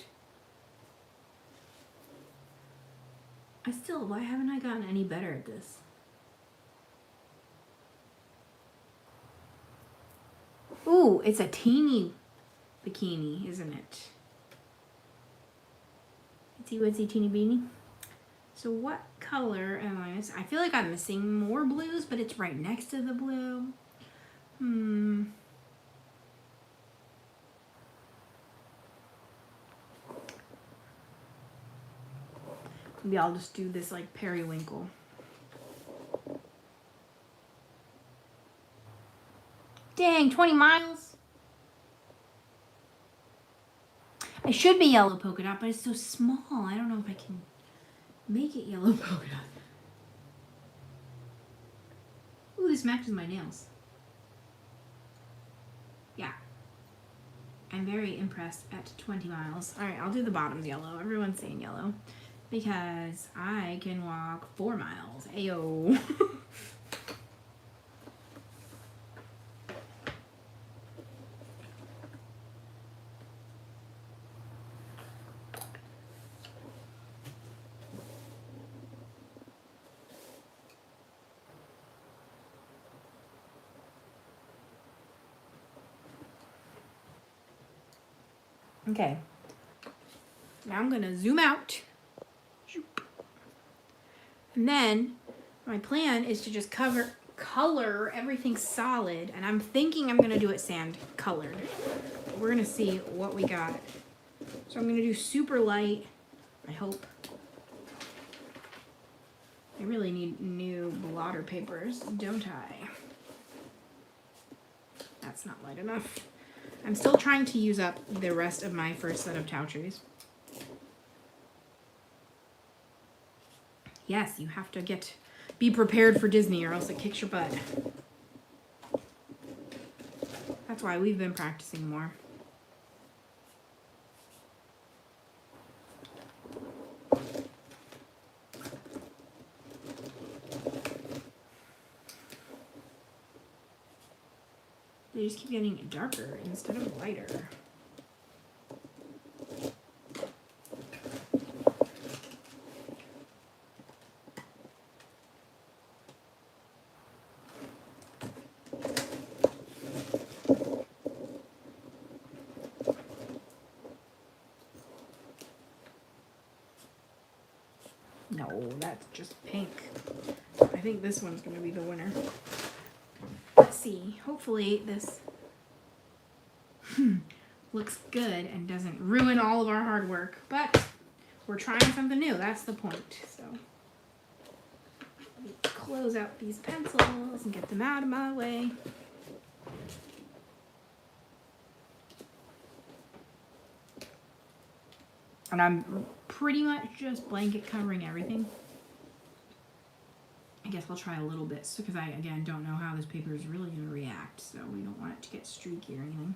Why haven't I gotten any better at this? Ooh, it's a teeny bikini, isn't it? Itsy witsy teeny beanie. So what color am I missing? I feel like I'm missing more blues, but it's right next to the blue. Maybe I'll just do this like periwinkle. Dang, 20 miles. It should be yellow polka dot, but it's so small. I don't know if I can make it yellow polka dot. Ooh, this matches my nails. Yeah. I'm very impressed at 20 miles. All right, I'll do the bottoms yellow. Everyone's saying yellow because I can walk 4 miles. Ayo. Okay. Now I'm gonna zoom out. And then my plan is to just color everything solid, and I'm thinking I'm gonna do it sand colored. We're gonna see what we got. So I'm gonna do super light, I hope. I really need new blotter papers, don't I? That's not light enough. I'm still trying to use up the rest of my first set of Towtrees. Yes, you have to be prepared for Disney or else it kicks your butt. That's why we've been practicing more. They just keep getting darker instead of lighter. No, that's just pink. I think this one's going to be the winner. Let's see. Hopefully this looks good and doesn't ruin all of our hard work. But we're trying something new. That's the point. So let me close out these pencils and get them out of my way. And I'm pretty much just blanket covering everything. I guess I'll try a little bit because I, again, don't know how this paper is really going to react. So we don't want it to get streaky or anything.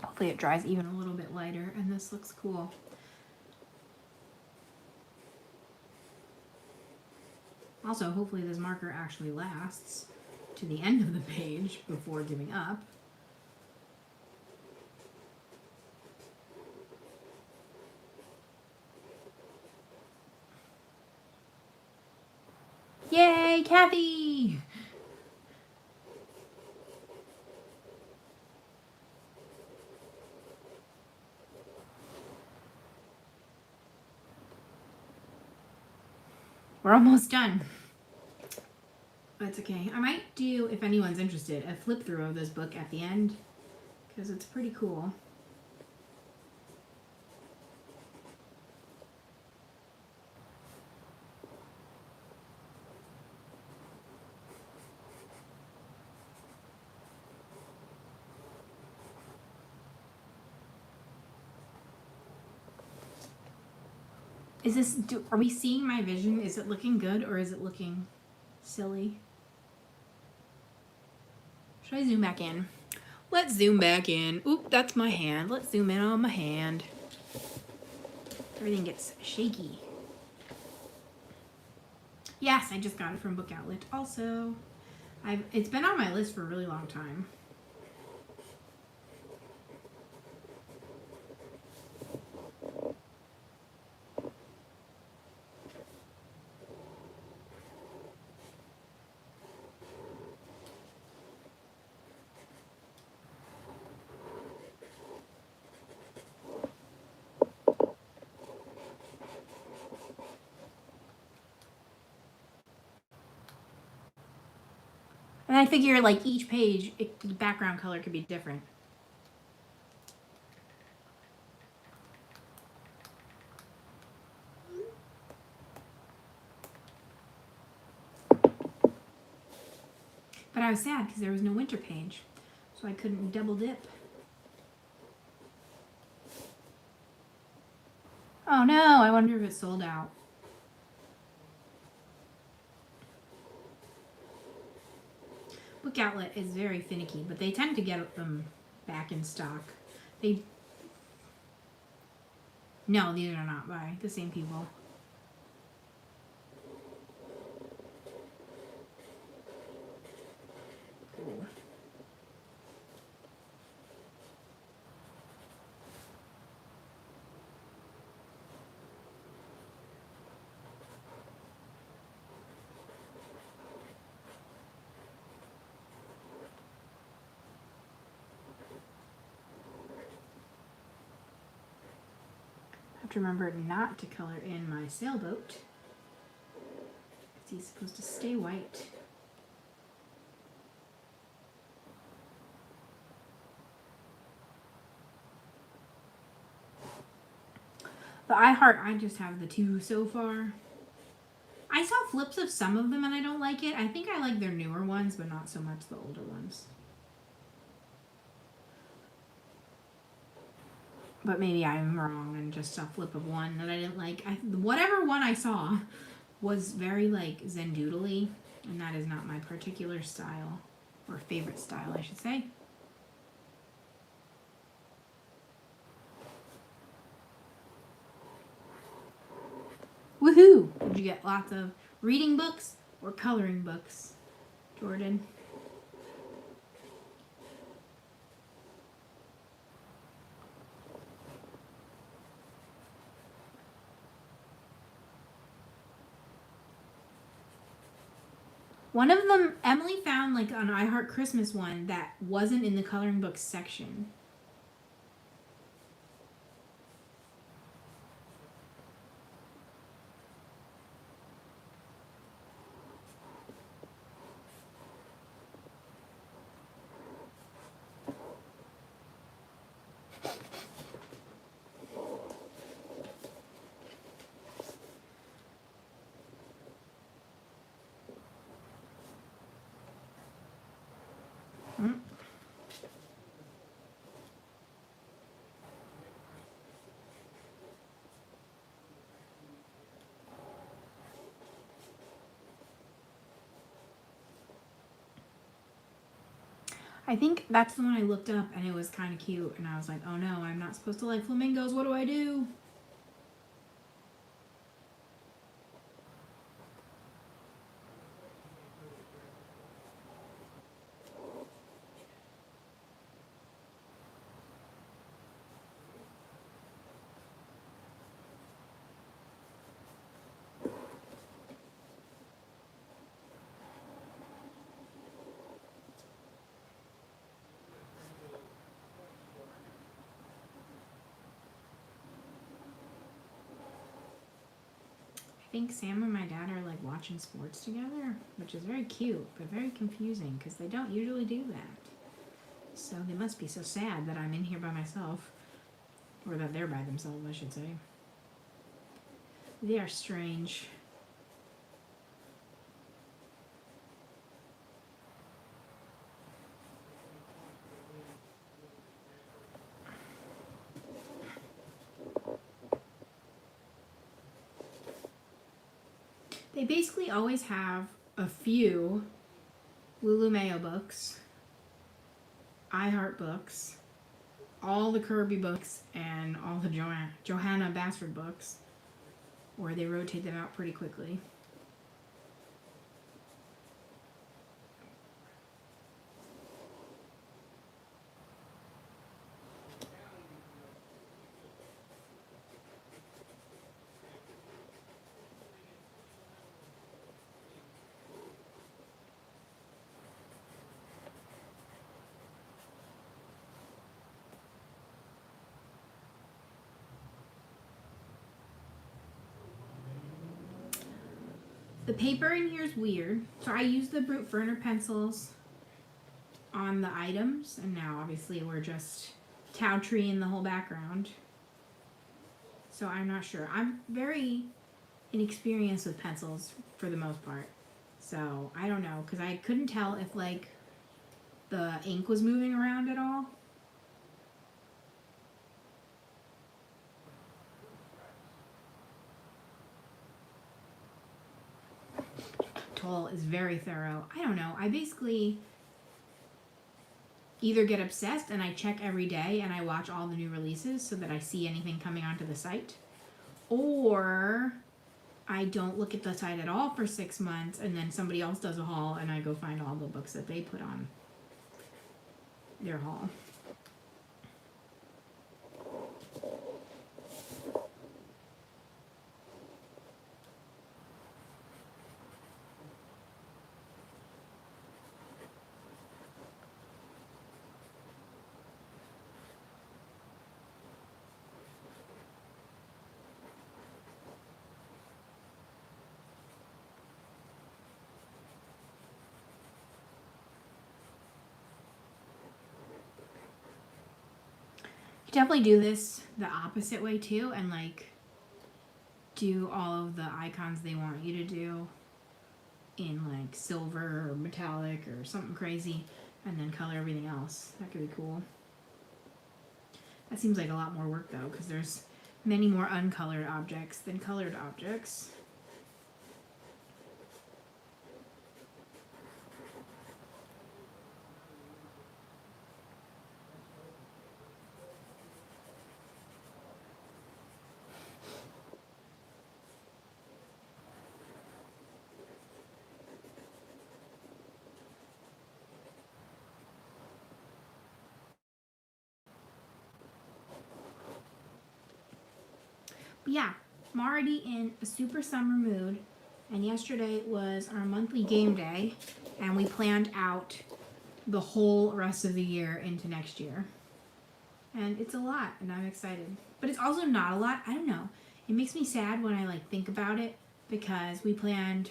Hopefully it dries even a little bit lighter and this looks cool. Also, hopefully this marker actually lasts to the end of the page before giving up. Yay, Kathy! We're almost done. But it's okay. I might do, if anyone's interested, a flip through of this book at the end. because it's pretty cool. Is this, are we seeing my vision? Is it looking good or is it looking silly? Should I zoom back in? Let's zoom back in. Oop, that's my hand. Let's zoom in on my hand. Everything gets shaky. Yes, I just got it from Book Outlet also. It's been on my list for a really long time. And I figure like each page, the background color could be different. But I was sad because there was no winter page, so I couldn't double dip. Oh no, I wonder if it's sold out. Book Outlet is very finicky, but they tend to get them back in stock. No, these are not by the same people. Cool. I have to remember not to color in my sailboat. He's supposed to stay white. The iHeart, I just have the 2 so far. I saw flips of some of them and I don't like it. I think I like their newer ones, but not so much the older ones. But maybe I'm wrong and just a flip of one that I didn't like. Whatever one I saw was very like Zendoodle-y, and that is not my particular style, or favorite style, I should say. Woohoo! Did you get lots of reading books or coloring books, Jordan? One of them, Emily found like an iHeart Christmas one that wasn't in the coloring books section. I think that's the one I looked up and it was kind of cute and I was like, oh no, I'm not supposed to like flamingos. What do I do? I think Sam and my dad are like watching sports together, which is very cute, but very confusing because they don't usually do that. So they must be so sad that I'm in here by myself. Or that they're by themselves, I should say. They are strange. They basically always have a few Lulu Mayo books, iHeart books, all the Kirby books, and all the Johanna Basford books, or they rotate them out pretty quickly. The paper in here is weird. So I use the Brute Ferner pencils on the items, and now obviously we're just Tao Tree in the whole background. So I'm not sure. I'm very inexperienced with pencils for the most part. So I don't know, because I couldn't tell if like the ink was moving around at all. Toll is very thorough. I don't know. I basically either get obsessed and I check every day and I watch all the new releases so that I see anything coming onto the site, or I don't look at the site at all for 6 months and then somebody else does a haul and I go find all the books that they put on their haul. Definitely do this the opposite way too, and like do all of the icons they want you to do in like silver or metallic or something crazy, and then color everything else. That could be cool. That seems like a lot more work though, because there's many more uncolored objects than colored objects. But yeah, I'm already in a super summer mood, and yesterday was our monthly game day, and we planned out the whole rest of the year into next year. And it's a lot, and I'm excited. But it's also not a lot. I don't know. It makes me sad when I like think about it, because we planned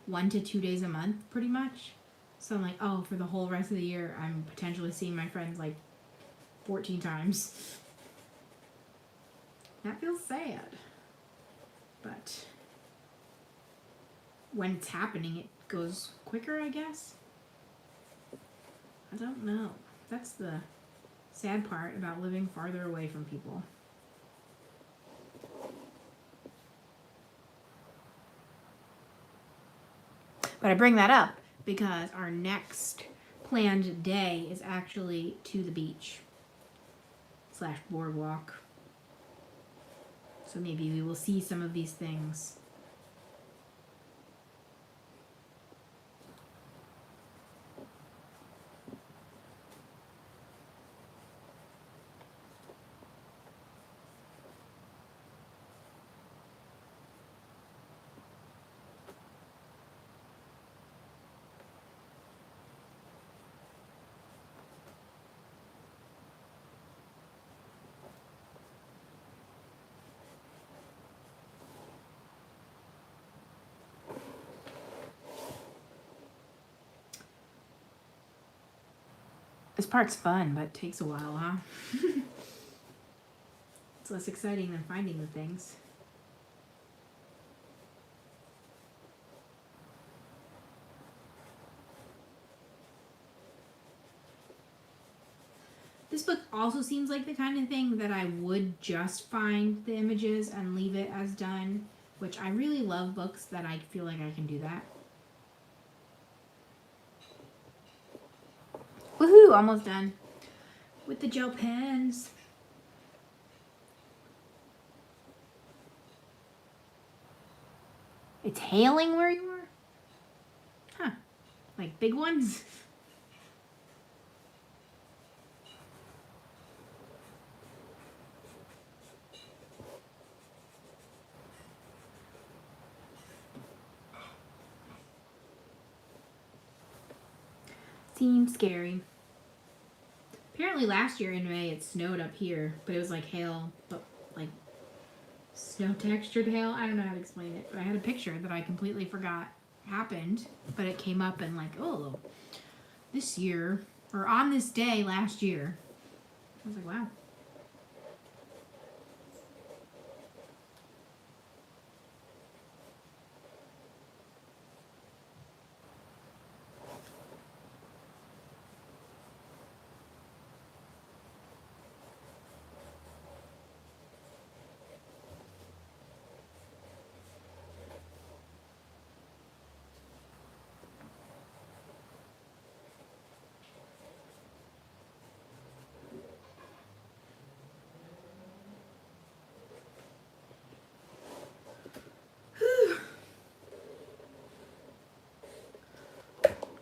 1 to 2 days a month pretty much. So I'm like, oh, for the whole rest of the year, I'm potentially seeing my friends like 14 times. That feels sad. But when it's happening, it goes quicker, I guess. I don't know. That's the sad part about living farther away from people. But I bring that up because our next planned day is actually to the beach / boardwalk. So maybe we will see some of these things. This part's fun, but it takes a while, huh? It's less exciting than finding the things. This book also seems like the kind of thing that I would just find the images and leave it as done, which I really love books that I feel like I can do that. Woohoo! Almost done with the gel pens. It's hailing where you are? Huh. Like big ones? Seems scary. Apparently last year in May it snowed up here, but it was like hail, but like snow textured hail. I don't know how to explain it. But I had a picture that I completely forgot happened, but it came up and like, oh, this year, or on this day last year. I was like, wow.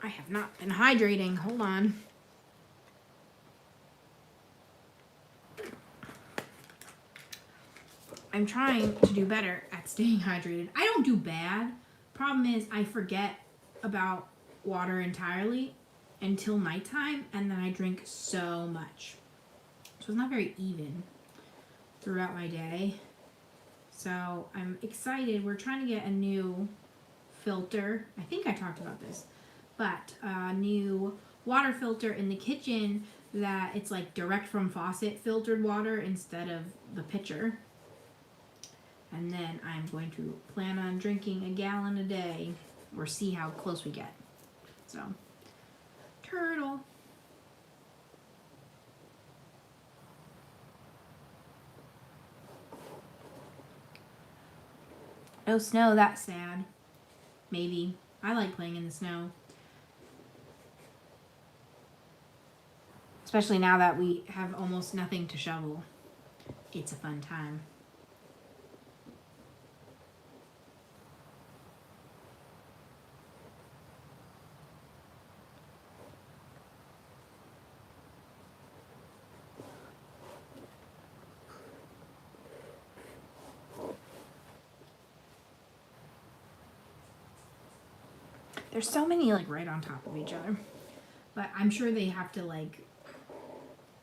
I have not been hydrating. Hold on. I'm trying to do better at staying hydrated. I don't do bad. Problem is, I forget about water entirely until nighttime, and then I drink so much. So it's not very even throughout my day. So I'm excited. We're trying to get a new filter. I think I talked about this, but a new water filter in the kitchen that it's like direct from faucet filtered water instead of the pitcher. And then I'm going to plan on drinking a gallon a day or see how close we get. So, turtle. No snow, that's sad. Maybe. I like playing in the snow. Especially now that we have almost nothing to shovel. It's a fun time. There's so many like right on top of each other. But I'm sure they have to like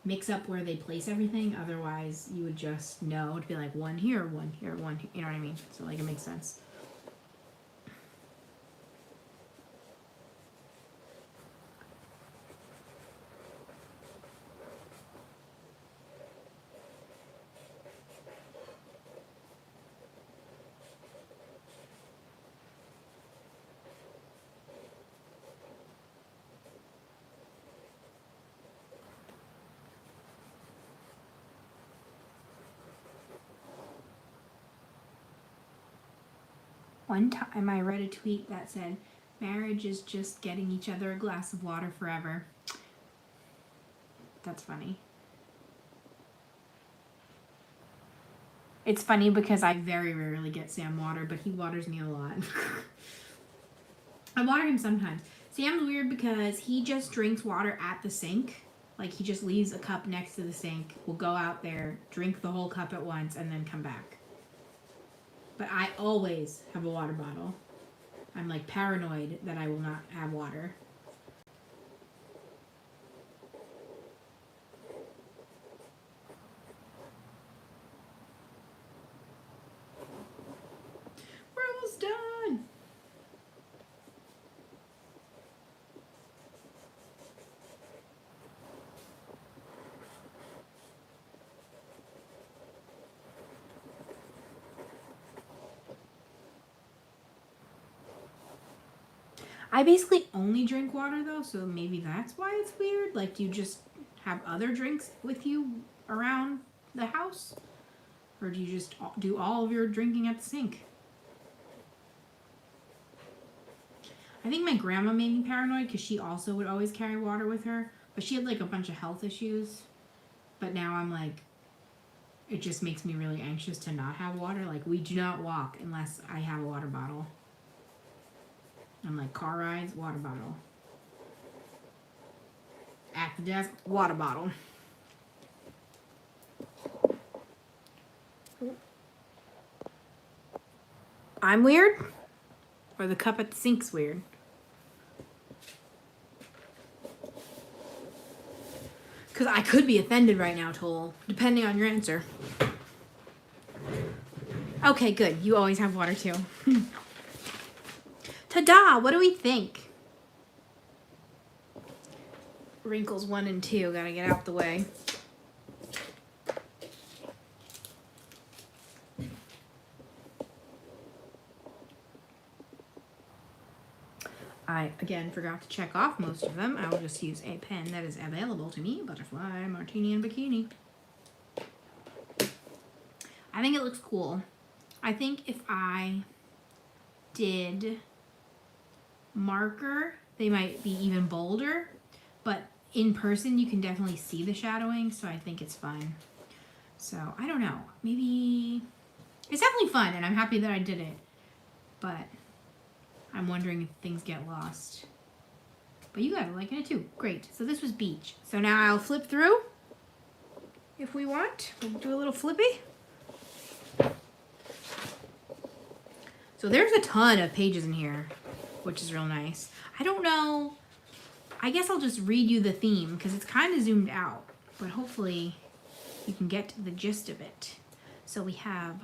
mix up where they place everything. Otherwise, you would just know to be like one here, one here, one here. You know what I mean? So like it makes sense. One time I read a tweet that said, marriage is just getting each other a glass of water forever. That's funny. It's funny because I very rarely get Sam water, but he waters me a lot. I water him sometimes. Sam's weird because he just drinks water at the sink. Like he just leaves a cup next to the sink, will go out there, drink the whole cup at once, and then come back. But I always have a water bottle. I'm like paranoid that I will not have water. We're almost done. I basically only drink water though, so maybe that's why it's weird. Like, do you just have other drinks with you around the house? Or do you just do all of your drinking at the sink? I think my grandma made me paranoid because she also would always carry water with her. But she had like a bunch of health issues. But now I'm like, it just makes me really anxious to not have water. Like, we do not walk unless I have a water bottle. I'm like, car rides, water bottle. At the desk, water bottle. I'm weird? Or the cup at the sink's weird? Because I could be offended right now, Toll, depending on your answer. Okay, good. You always have water too. Ta-da! What do we think? Wrinkles 1 and 2. Gotta get out the way. I, again, forgot to check off most of them. I will just use a pen that is available to me. Butterfly, Martini, and Bikini. I think it looks cool. I think if I did marker, they might be even bolder. But in person, you can definitely see the shadowing, so I think it's fine. So, I don't know. Maybe... It's definitely fun, and I'm happy that I did it. But... I'm wondering if things get lost. But you guys are liking it too. Great. So this was beach. So now I'll flip through. If we want. We'll do a little flippy. So there's a ton of pages in here, which is real nice. I don't know. I guess I'll just read you the theme because it's kind of zoomed out. But hopefully you can get to the gist of it. So we have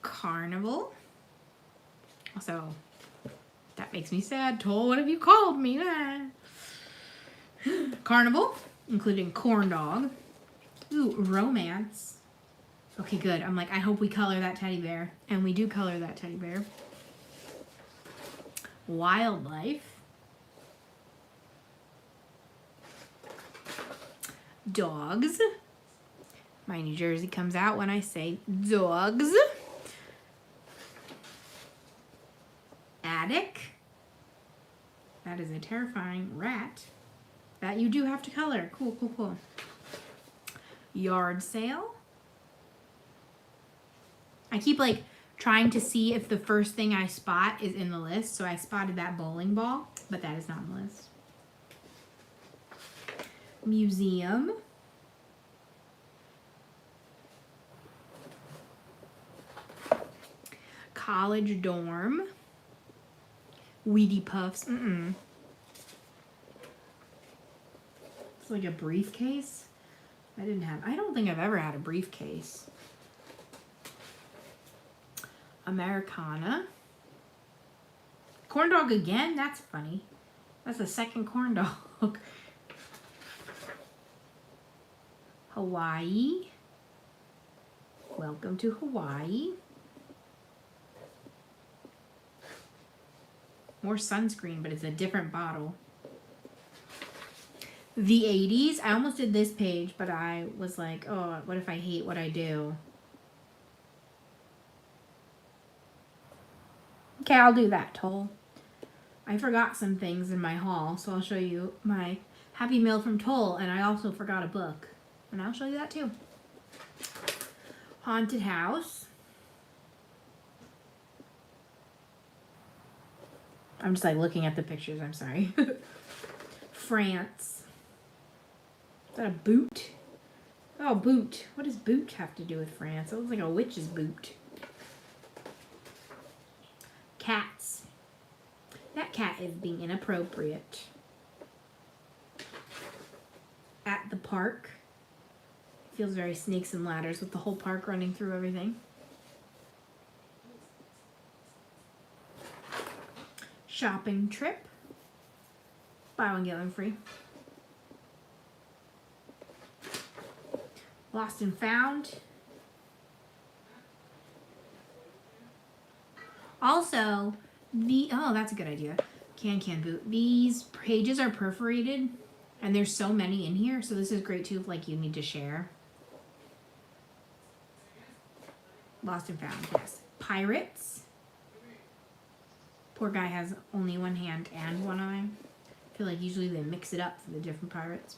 Carnival. So that makes me sad. Toll, what have you called me? Carnival, including corn dog. Ooh, romance. Okay, good. I'm like, I hope we color that teddy bear. And we do color that teddy bear. Wildlife. Dogs. My New Jersey comes out when I say dogs. Attic. That is a terrifying rat that you do have to color. Cool, cool, cool. Yard sale. I keep like trying to see if the first thing I spot is in the list. So I spotted that bowling ball, but that is not in the list. Museum. College dorm. Weedy Puffs. It's like a briefcase. I don't think I've ever had a briefcase. Americana. Corn dog again? That's funny. That's the second corn dog. Hawaii. Welcome to Hawaii. More sunscreen, but it's a different bottle. The 80s. I almost did this page, but I was like, oh, what if I hate what I do? Okay, I'll do that, Toll. I forgot some things in my haul, so I'll show you my Happy Meal from Toll, and I also forgot a book, and I'll show you that too. Haunted house. I'm just like looking at the pictures, I'm sorry. France. Is that a boot? Oh, boot. What does boot have to do with France? It looks like a witch's boot. Cats. That cat is being inappropriate. At the park. Feels very Snakes and Ladders with the whole park running through everything. Shopping trip. Buy one, get one free. Lost and found. Also, Oh, that's a good idea. Can boot. These pages are perforated, and there's so many in here, so this is great too if like you need to share. Lost and found, yes. Pirates. Poor guy has only one hand and one eye. I feel like usually they mix it up for the different pirates.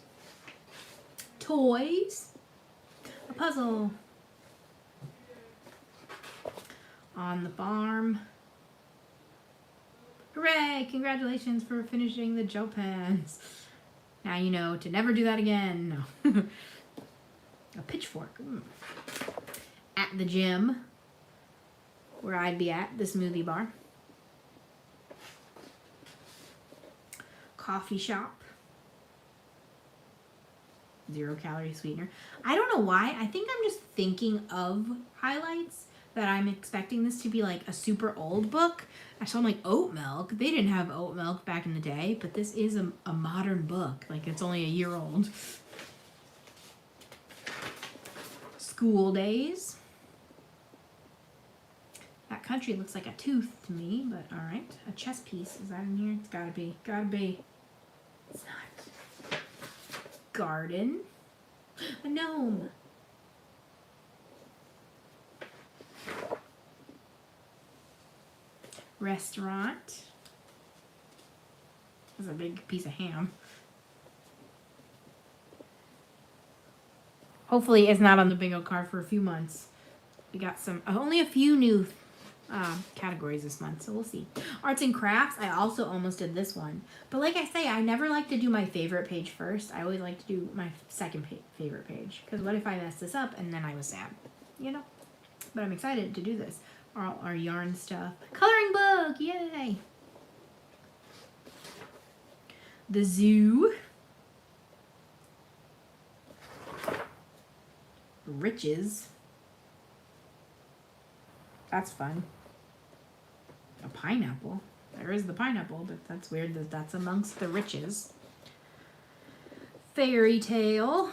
Toys. A puzzle. On the farm. Hooray! Congratulations for finishing the gel pens. Now you know to never do that again. No. A pitchfork. At the gym, where I'd be at, the smoothie bar. Coffee shop. 0 calorie sweetener. I don't know why. I think I'm just thinking of highlights that I'm expecting this to be like a super old book. So I'm like, oat milk. They didn't have oat milk back in the day, but this is a modern book. Like it's only a year old. School days. That country looks like a tooth to me, but all right. A chess piece. Is that in here? It's gotta be. Gotta be. It's not. Garden. A gnome. Restaurant. There's a big piece of ham. Hopefully it's not on the bingo card for a few months. We got some, only a few new categories this month, so we'll see. Arts and crafts, I also almost did this one. But like I say, I never like to do my favorite page first. I always like to do my second favorite page. Because what if I mess this up and then I was sad? You know? But I'm excited to do this. Our yarn stuff. Coloring book! Yay! The zoo. Riches. That's fun. A pineapple. There is the pineapple, but that's weird that that's amongst the riches. Fairy tale.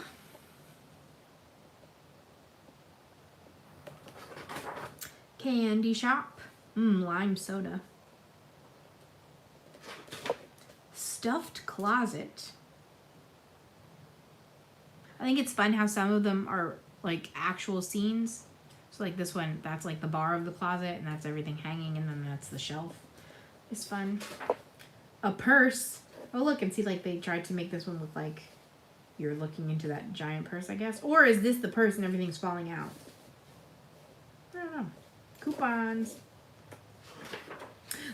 Candy shop. Lime soda. Stuffed closet. I think it's fun how some of them are like actual scenes. So like this one, that's like the bar of the closet and that's everything hanging and then that's the shelf. It's fun. A purse. Oh look, and see like they tried to make this one look like you're looking into that giant purse, I guess. Or is this the purse and everything's falling out? I don't know. Coupons.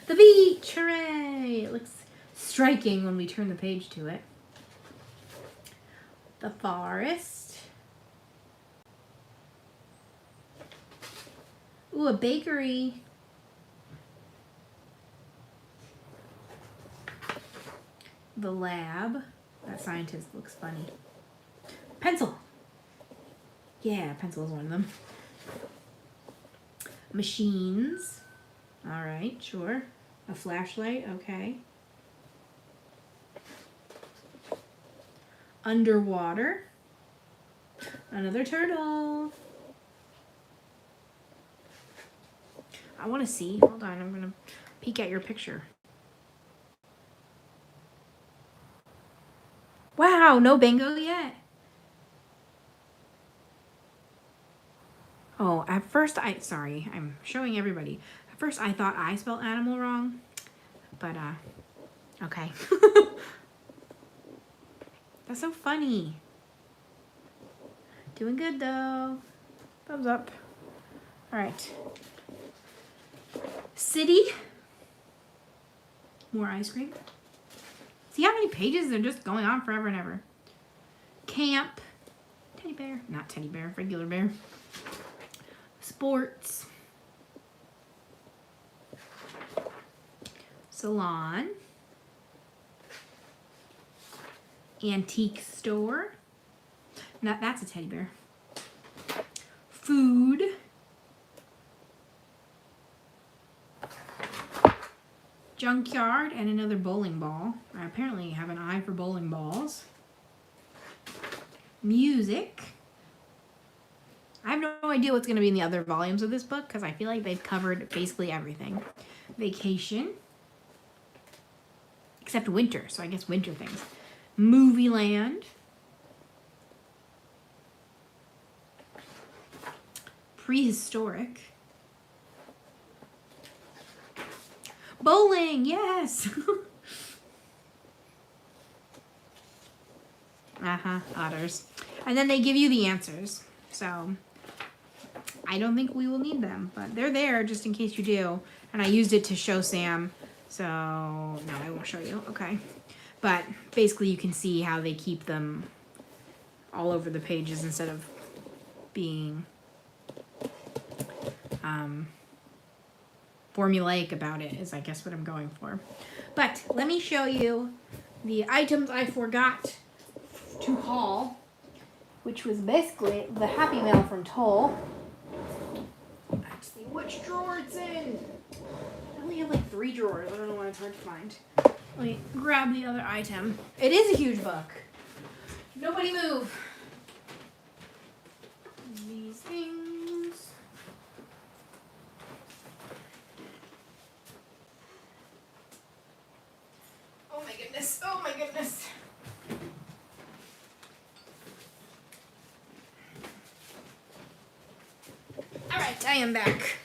The beach, hooray! It looks striking when we turn the page to it. The forest. Ooh, a bakery. The lab. That scientist looks funny. Pencil. Yeah, pencil is one of them. Machines. All right, sure. A flashlight, okay. Underwater. Another turtle. I want to see. Hold on, I'm going to peek at your picture. Wow, no bingo yet. Oh, at first sorry, I'm showing everybody. At first I thought I spelled animal wrong, but okay. That's so funny. Doing good though. Thumbs up. All right. City. More ice cream. See how many pages are just going on forever and ever. Camp. Teddy bear. Not teddy bear, regular bear. Sports. Salon. Antique store. Now that's a teddy bear. Food. Junkyard and another bowling ball. I apparently have an eye for bowling balls. Music. I have no idea what's going to be in the other volumes of this book because I feel like they've covered basically everything. Vacation. Except winter, so I guess winter things. Movie Land. Prehistoric. Bowling, yes! Otters. And then they give you the answers. So, I don't think we will need them, but they're there just in case you do. And I used it to show Sam. So, no, I won't show you. Okay. But basically you can see how they keep them all over the pages instead of being formulaic about it is I guess what I'm going for. But let me show you the items I forgot to haul, which was basically the Happy Mail from Toll. Let's see which drawer it's in. I only have like 3 drawers. I don't know why it's hard to find. Let me grab the other item. It is a huge book. Nobody move. These things. Oh my goodness. Oh my goodness. All right, I am back.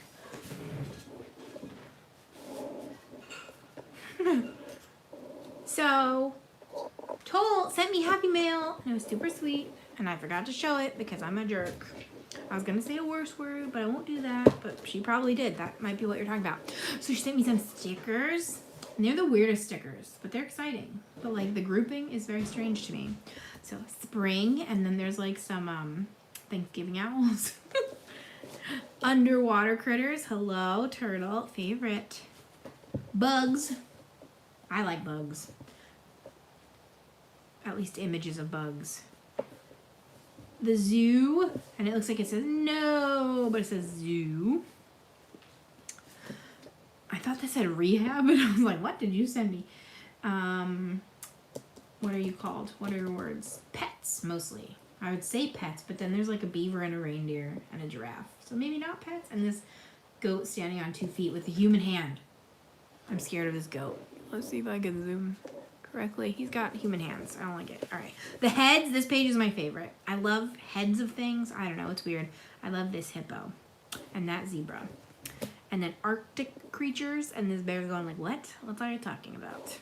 So, Toll sent me Happy Mail, and it was super sweet, and I forgot to show it because I'm a jerk. I was gonna say a worse word, but I won't do that, but she probably did. That might be what you're talking about. So she sent me some stickers, and they're the weirdest stickers, but they're exciting. But like the grouping is very strange to me. So spring, and then there's like some Thanksgiving owls. Underwater critters, hello, turtle, favorite. Bugs, I like bugs. At least images of bugs. The zoo, and it looks like it says no, but it says zoo. I thought this said rehab, and I was like, what did you send me? What are you called? What are your words? Pets, mostly. I would say pets, but then there's like a beaver and a reindeer and a giraffe. So maybe not pets. And this goat standing on 2 feet with a human hand. I'm scared of this goat. Let's see if I can zoom correctly. He's got human hands. I don't like it. All right. The heads. This page is my favorite. I love heads of things. I don't know. It's weird. I love this hippo and that zebra. And then Arctic creatures. And this bear's going like, what? What are you talking about?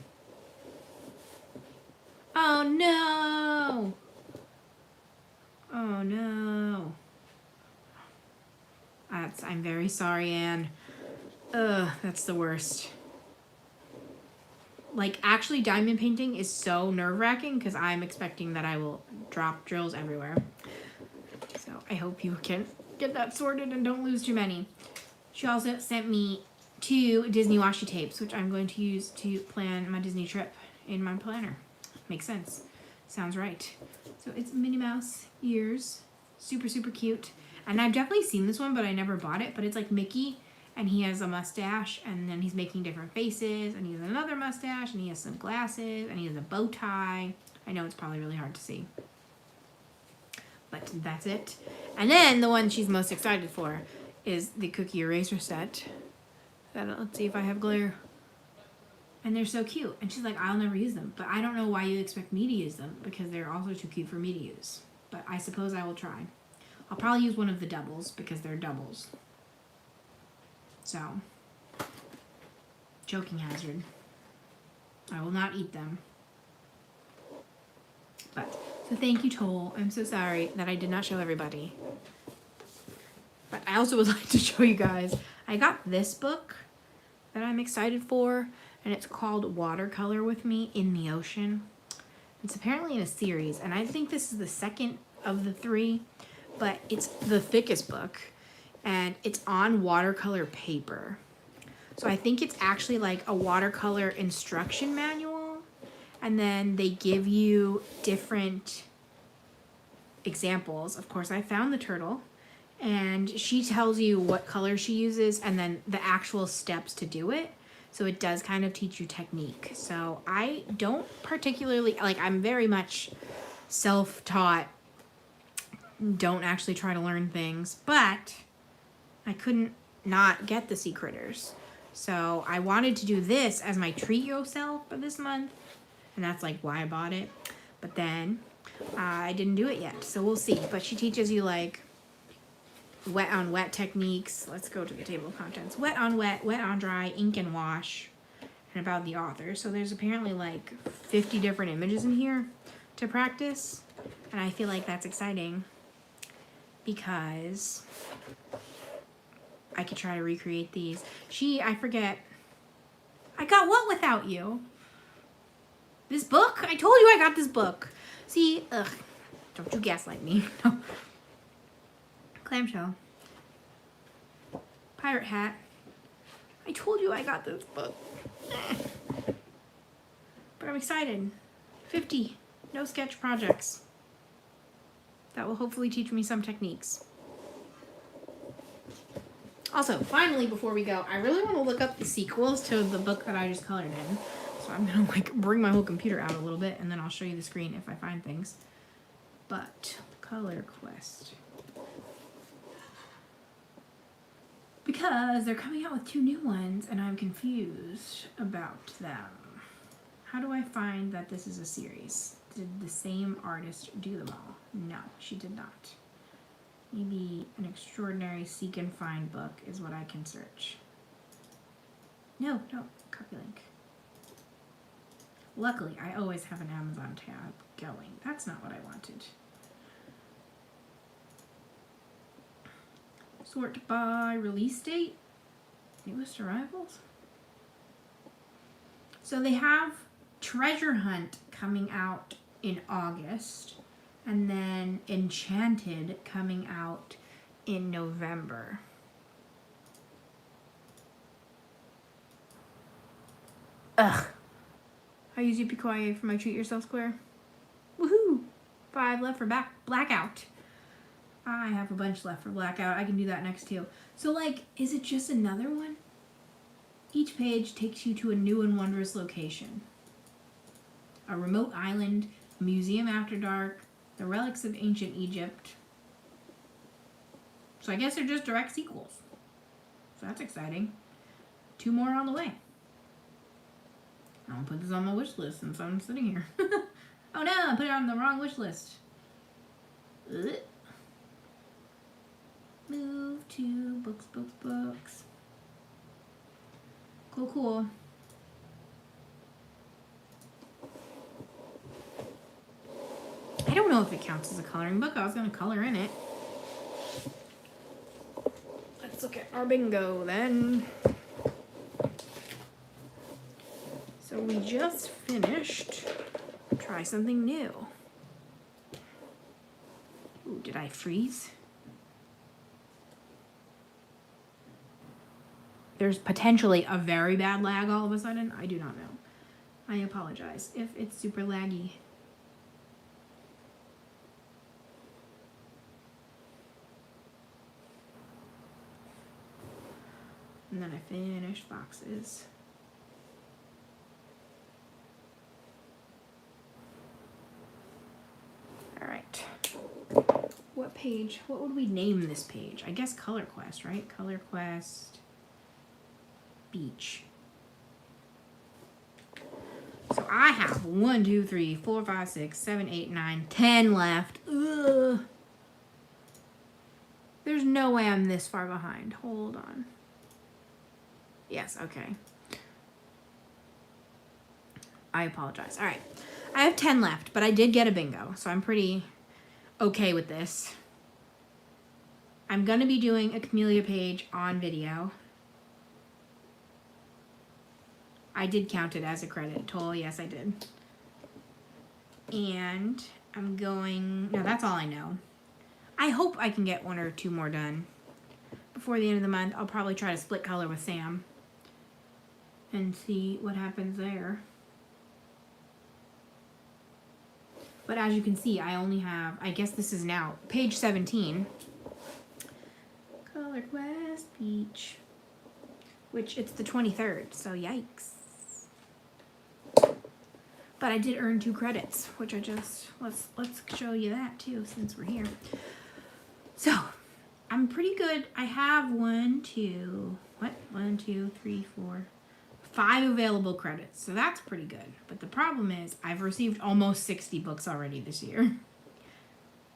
Oh, no. Oh, no. I'm very sorry, Anne. Ugh, that's the worst. Like, actually, diamond painting is so nerve-wracking because I'm expecting that I will drop drills everywhere. So I hope you can get that sorted and don't lose too many. She also sent me 2 Disney washi tapes, which I'm going to use to plan my Disney trip in my planner. Makes sense. Sounds right. So it's Minnie Mouse ears. Super, super cute. And I've definitely seen this one, but I never bought it. But it's like Mickey, and he has a mustache, and then he's making different faces, and he has another mustache, and he has some glasses, and he has a bow tie. I know it's probably really hard to see. But that's it. And then the one she's most excited for is the cookie eraser set. Let's see if I have glare. And they're so cute. And she's like, I'll never use them. But I don't know why you expect me to use them, because they're also too cute for me to use. But I suppose I will try. I'll probably use one of the doubles because they're doubles. So, choking hazard. I will not eat them. But, so thank you, Toll. I'm so sorry that I did not show everybody. But I also would like to show you guys. I got this book that I'm excited for, and it's called Watercolor with Me in the Ocean. It's apparently in a series, and I think this is the second of the 3, but it's the thickest book, and it's on watercolor paper. So I think it's actually like a watercolor instruction manual, and then they give you different examples. Of course, I found the turtle, and she tells you what color she uses and then the actual steps to do it. So it does kind of teach you technique. So I don't particularly, like, I'm very much self-taught don't actually try to learn things, but I couldn't not get the Sea Critters. So I wanted to do this as my treat yourself for this month, and that's like why I bought it. But then I didn't do it yet, so we'll see. But she teaches you like wet on wet techniques. Let's go to the table of contents. Wet on wet, wet on dry, ink and wash, and about the author. So there's apparently like 50 different images in here to practice, and I feel like that's exciting because I could try to recreate these. I forget. I got what without you? This book? I told you I got this book. See, ugh, don't you gaslight me. No. Clamshell. Pirate hat. I told you I got this book. But I'm excited. 50 no sketch projects. That will hopefully teach me some techniques. Also, finally, before we go, I really want to look up the sequels to the book that I just colored in. So I'm going to like bring my whole computer out a little bit and then I'll show you the screen if I find things. But, Color Quest. Because they're coming out with 2 new ones and I'm confused about them. How do I find that this is a series? Did the same artist do them all? No, she did not. Maybe an extraordinary seek and find book is what I can search. No, copy link. Luckily, I always have an Amazon tab going. That's not what I wanted. Sort by release date. Newest arrivals. So they have Treasure Hunt coming out in August. And then Enchanted coming out in November. Ugh. I use UPQIA for my Treat Yourself Square. Woohoo! 5 left for Blackout. I have a bunch left for Blackout. I can do that next too. So like, is it just another one? Each page takes you to a new and wondrous location. A remote island, a museum after dark, the relics of ancient Egypt. So I guess they're just direct sequels. So that's exciting. 2 more on the way. I'll put this on my wish list since I'm sitting here. Oh no, I put it on the wrong wish list. Ugh. Move to books. Cool. I don't know if it counts as a coloring book. I was going to color in it. Let's look at our bingo then. So we just finished Try Something New. Ooh, did I freeze? There's potentially a very bad lag all of a sudden. I do not know. I apologize if it's super laggy. And then I finish Foxes. All right. What page? What would we name this page? I guess Color Quest, right? Color Quest Beach. So I have 1, 2, 3, 4, 5, 6, 7, 8, 9, 10 left. Ugh. There's no way I'm this far behind. Hold on. Yes, okay. I apologize. All right. I have 10 left, but I did get a bingo, so I'm pretty okay with this. I'm going to be doing a Camellia page on video. I did count it as a credit toll. Yes, I did. And I'm going... No, that's all I know. I hope I can get 1 or 2 more done before the end of the month. I'll probably try to split color with Sam and see what happens there. But as you can see, I only have... I guess this is now page 17. Color Quest Beach. Which, it's the 23rd, so yikes. But I did earn 2 credits, which I just... Let's show you that, too, since we're here. So, I'm pretty good. I have 5 available credits. So that's pretty good. But the problem is I've received almost 60 books already this year.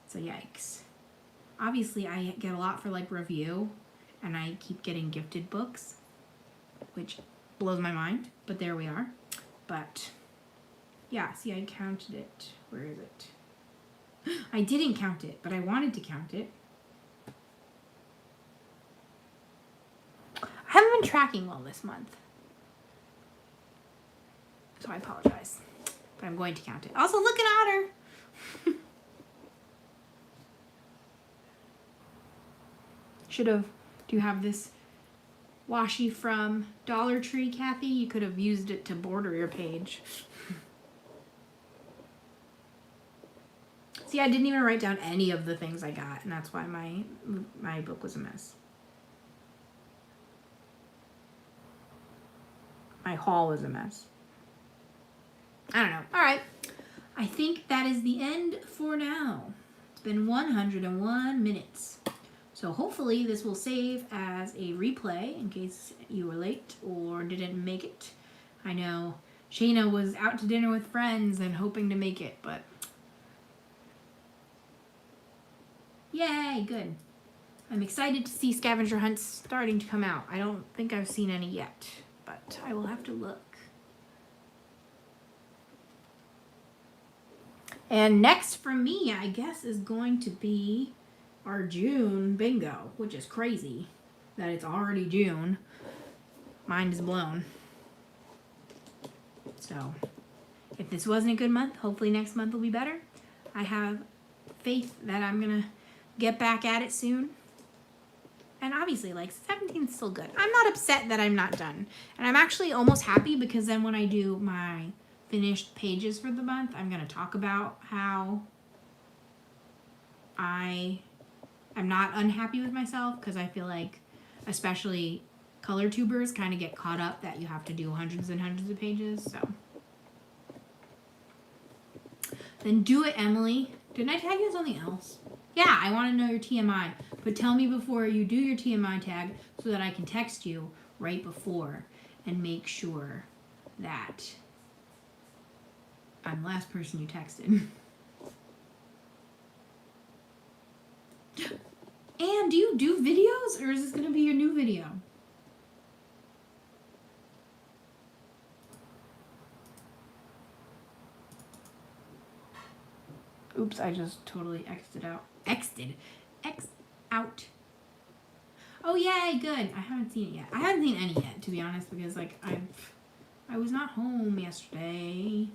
So yikes. Obviously I get a lot for like review and I keep getting gifted books, which blows my mind, but there we are. But yeah, see, I counted it. Where is it? I didn't count it, but I wanted to count it. I haven't been tracking well this month, so I apologize, but I'm going to count it. Also, look at Otter. Should have. Do you have this washi from Dollar Tree, Kathy? You could have used it to border your page. See, I didn't even write down any of the things I got, and that's why my book was a mess. My haul was a mess. I don't know. All right. I think that is the end for now. It's been 101 minutes. So hopefully this will save as a replay in case you were late or didn't make it. I know Shayna was out to dinner with friends and hoping to make it, but yay, good. I'm excited to see scavenger hunts starting to come out. I don't think I've seen any yet, but I will have to look. And next from me, I guess, is going to be our June bingo, which is crazy that it's already June. Mind is blown. So, if this wasn't a good month, hopefully next month will be better. I have faith that I'm gonna get back at it soon. And obviously, like, 17 is still good. I'm not upset that I'm not done. And I'm actually almost happy because then when I do my finished pages for the month, I'm gonna talk about how I'm not unhappy with myself, because I feel like especially color tubers kind of get caught up that you have to do hundreds and hundreds of pages. So then do it, Emily. Didn't I tag you as something else? Yeah, I want to know your TMI, but tell me before you do your TMI tag so that I can text you right before and make sure that I'm the last person you texted. And do you do videos, or is this going to be your new video? Oops, I just totally X'd out. X out. Oh, yay, good. I haven't seen it yet. I haven't seen any yet, to be honest, because, like, I was not home yesterday.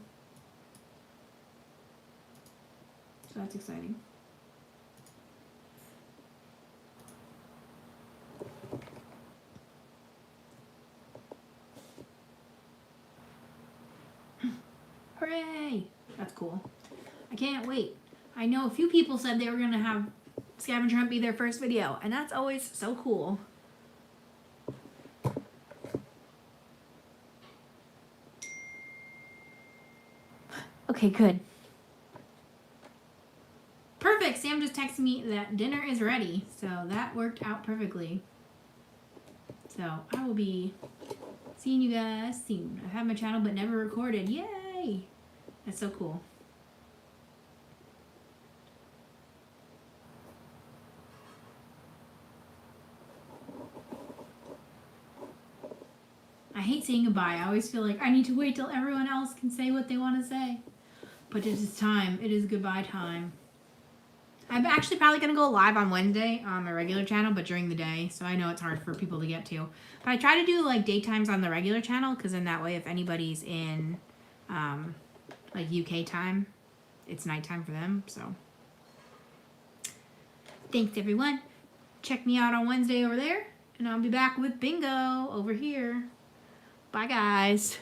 So that's exciting. Hooray! That's cool. I can't wait. I know a few people said they were going to have Scavenger Hunt be their first video, and that's always so cool. Okay, good. Perfect. Sam just texted me that dinner is ready, so that worked out perfectly. So I will be seeing you guys soon. I have my channel but never recorded. Yay! That's so cool. I hate saying goodbye. I always feel like I need to wait till everyone else can say what they want to say. But it is time. It is goodbye time. I'm actually probably going to go live on Wednesday on my regular channel, but during the day. So I know it's hard for people to get to. But I try to do like daytimes on the regular channel, because in that way, if anybody's in like UK time, it's nighttime for them. So thanks, everyone. Check me out on Wednesday over there. And I'll be back with bingo over here. Bye, guys.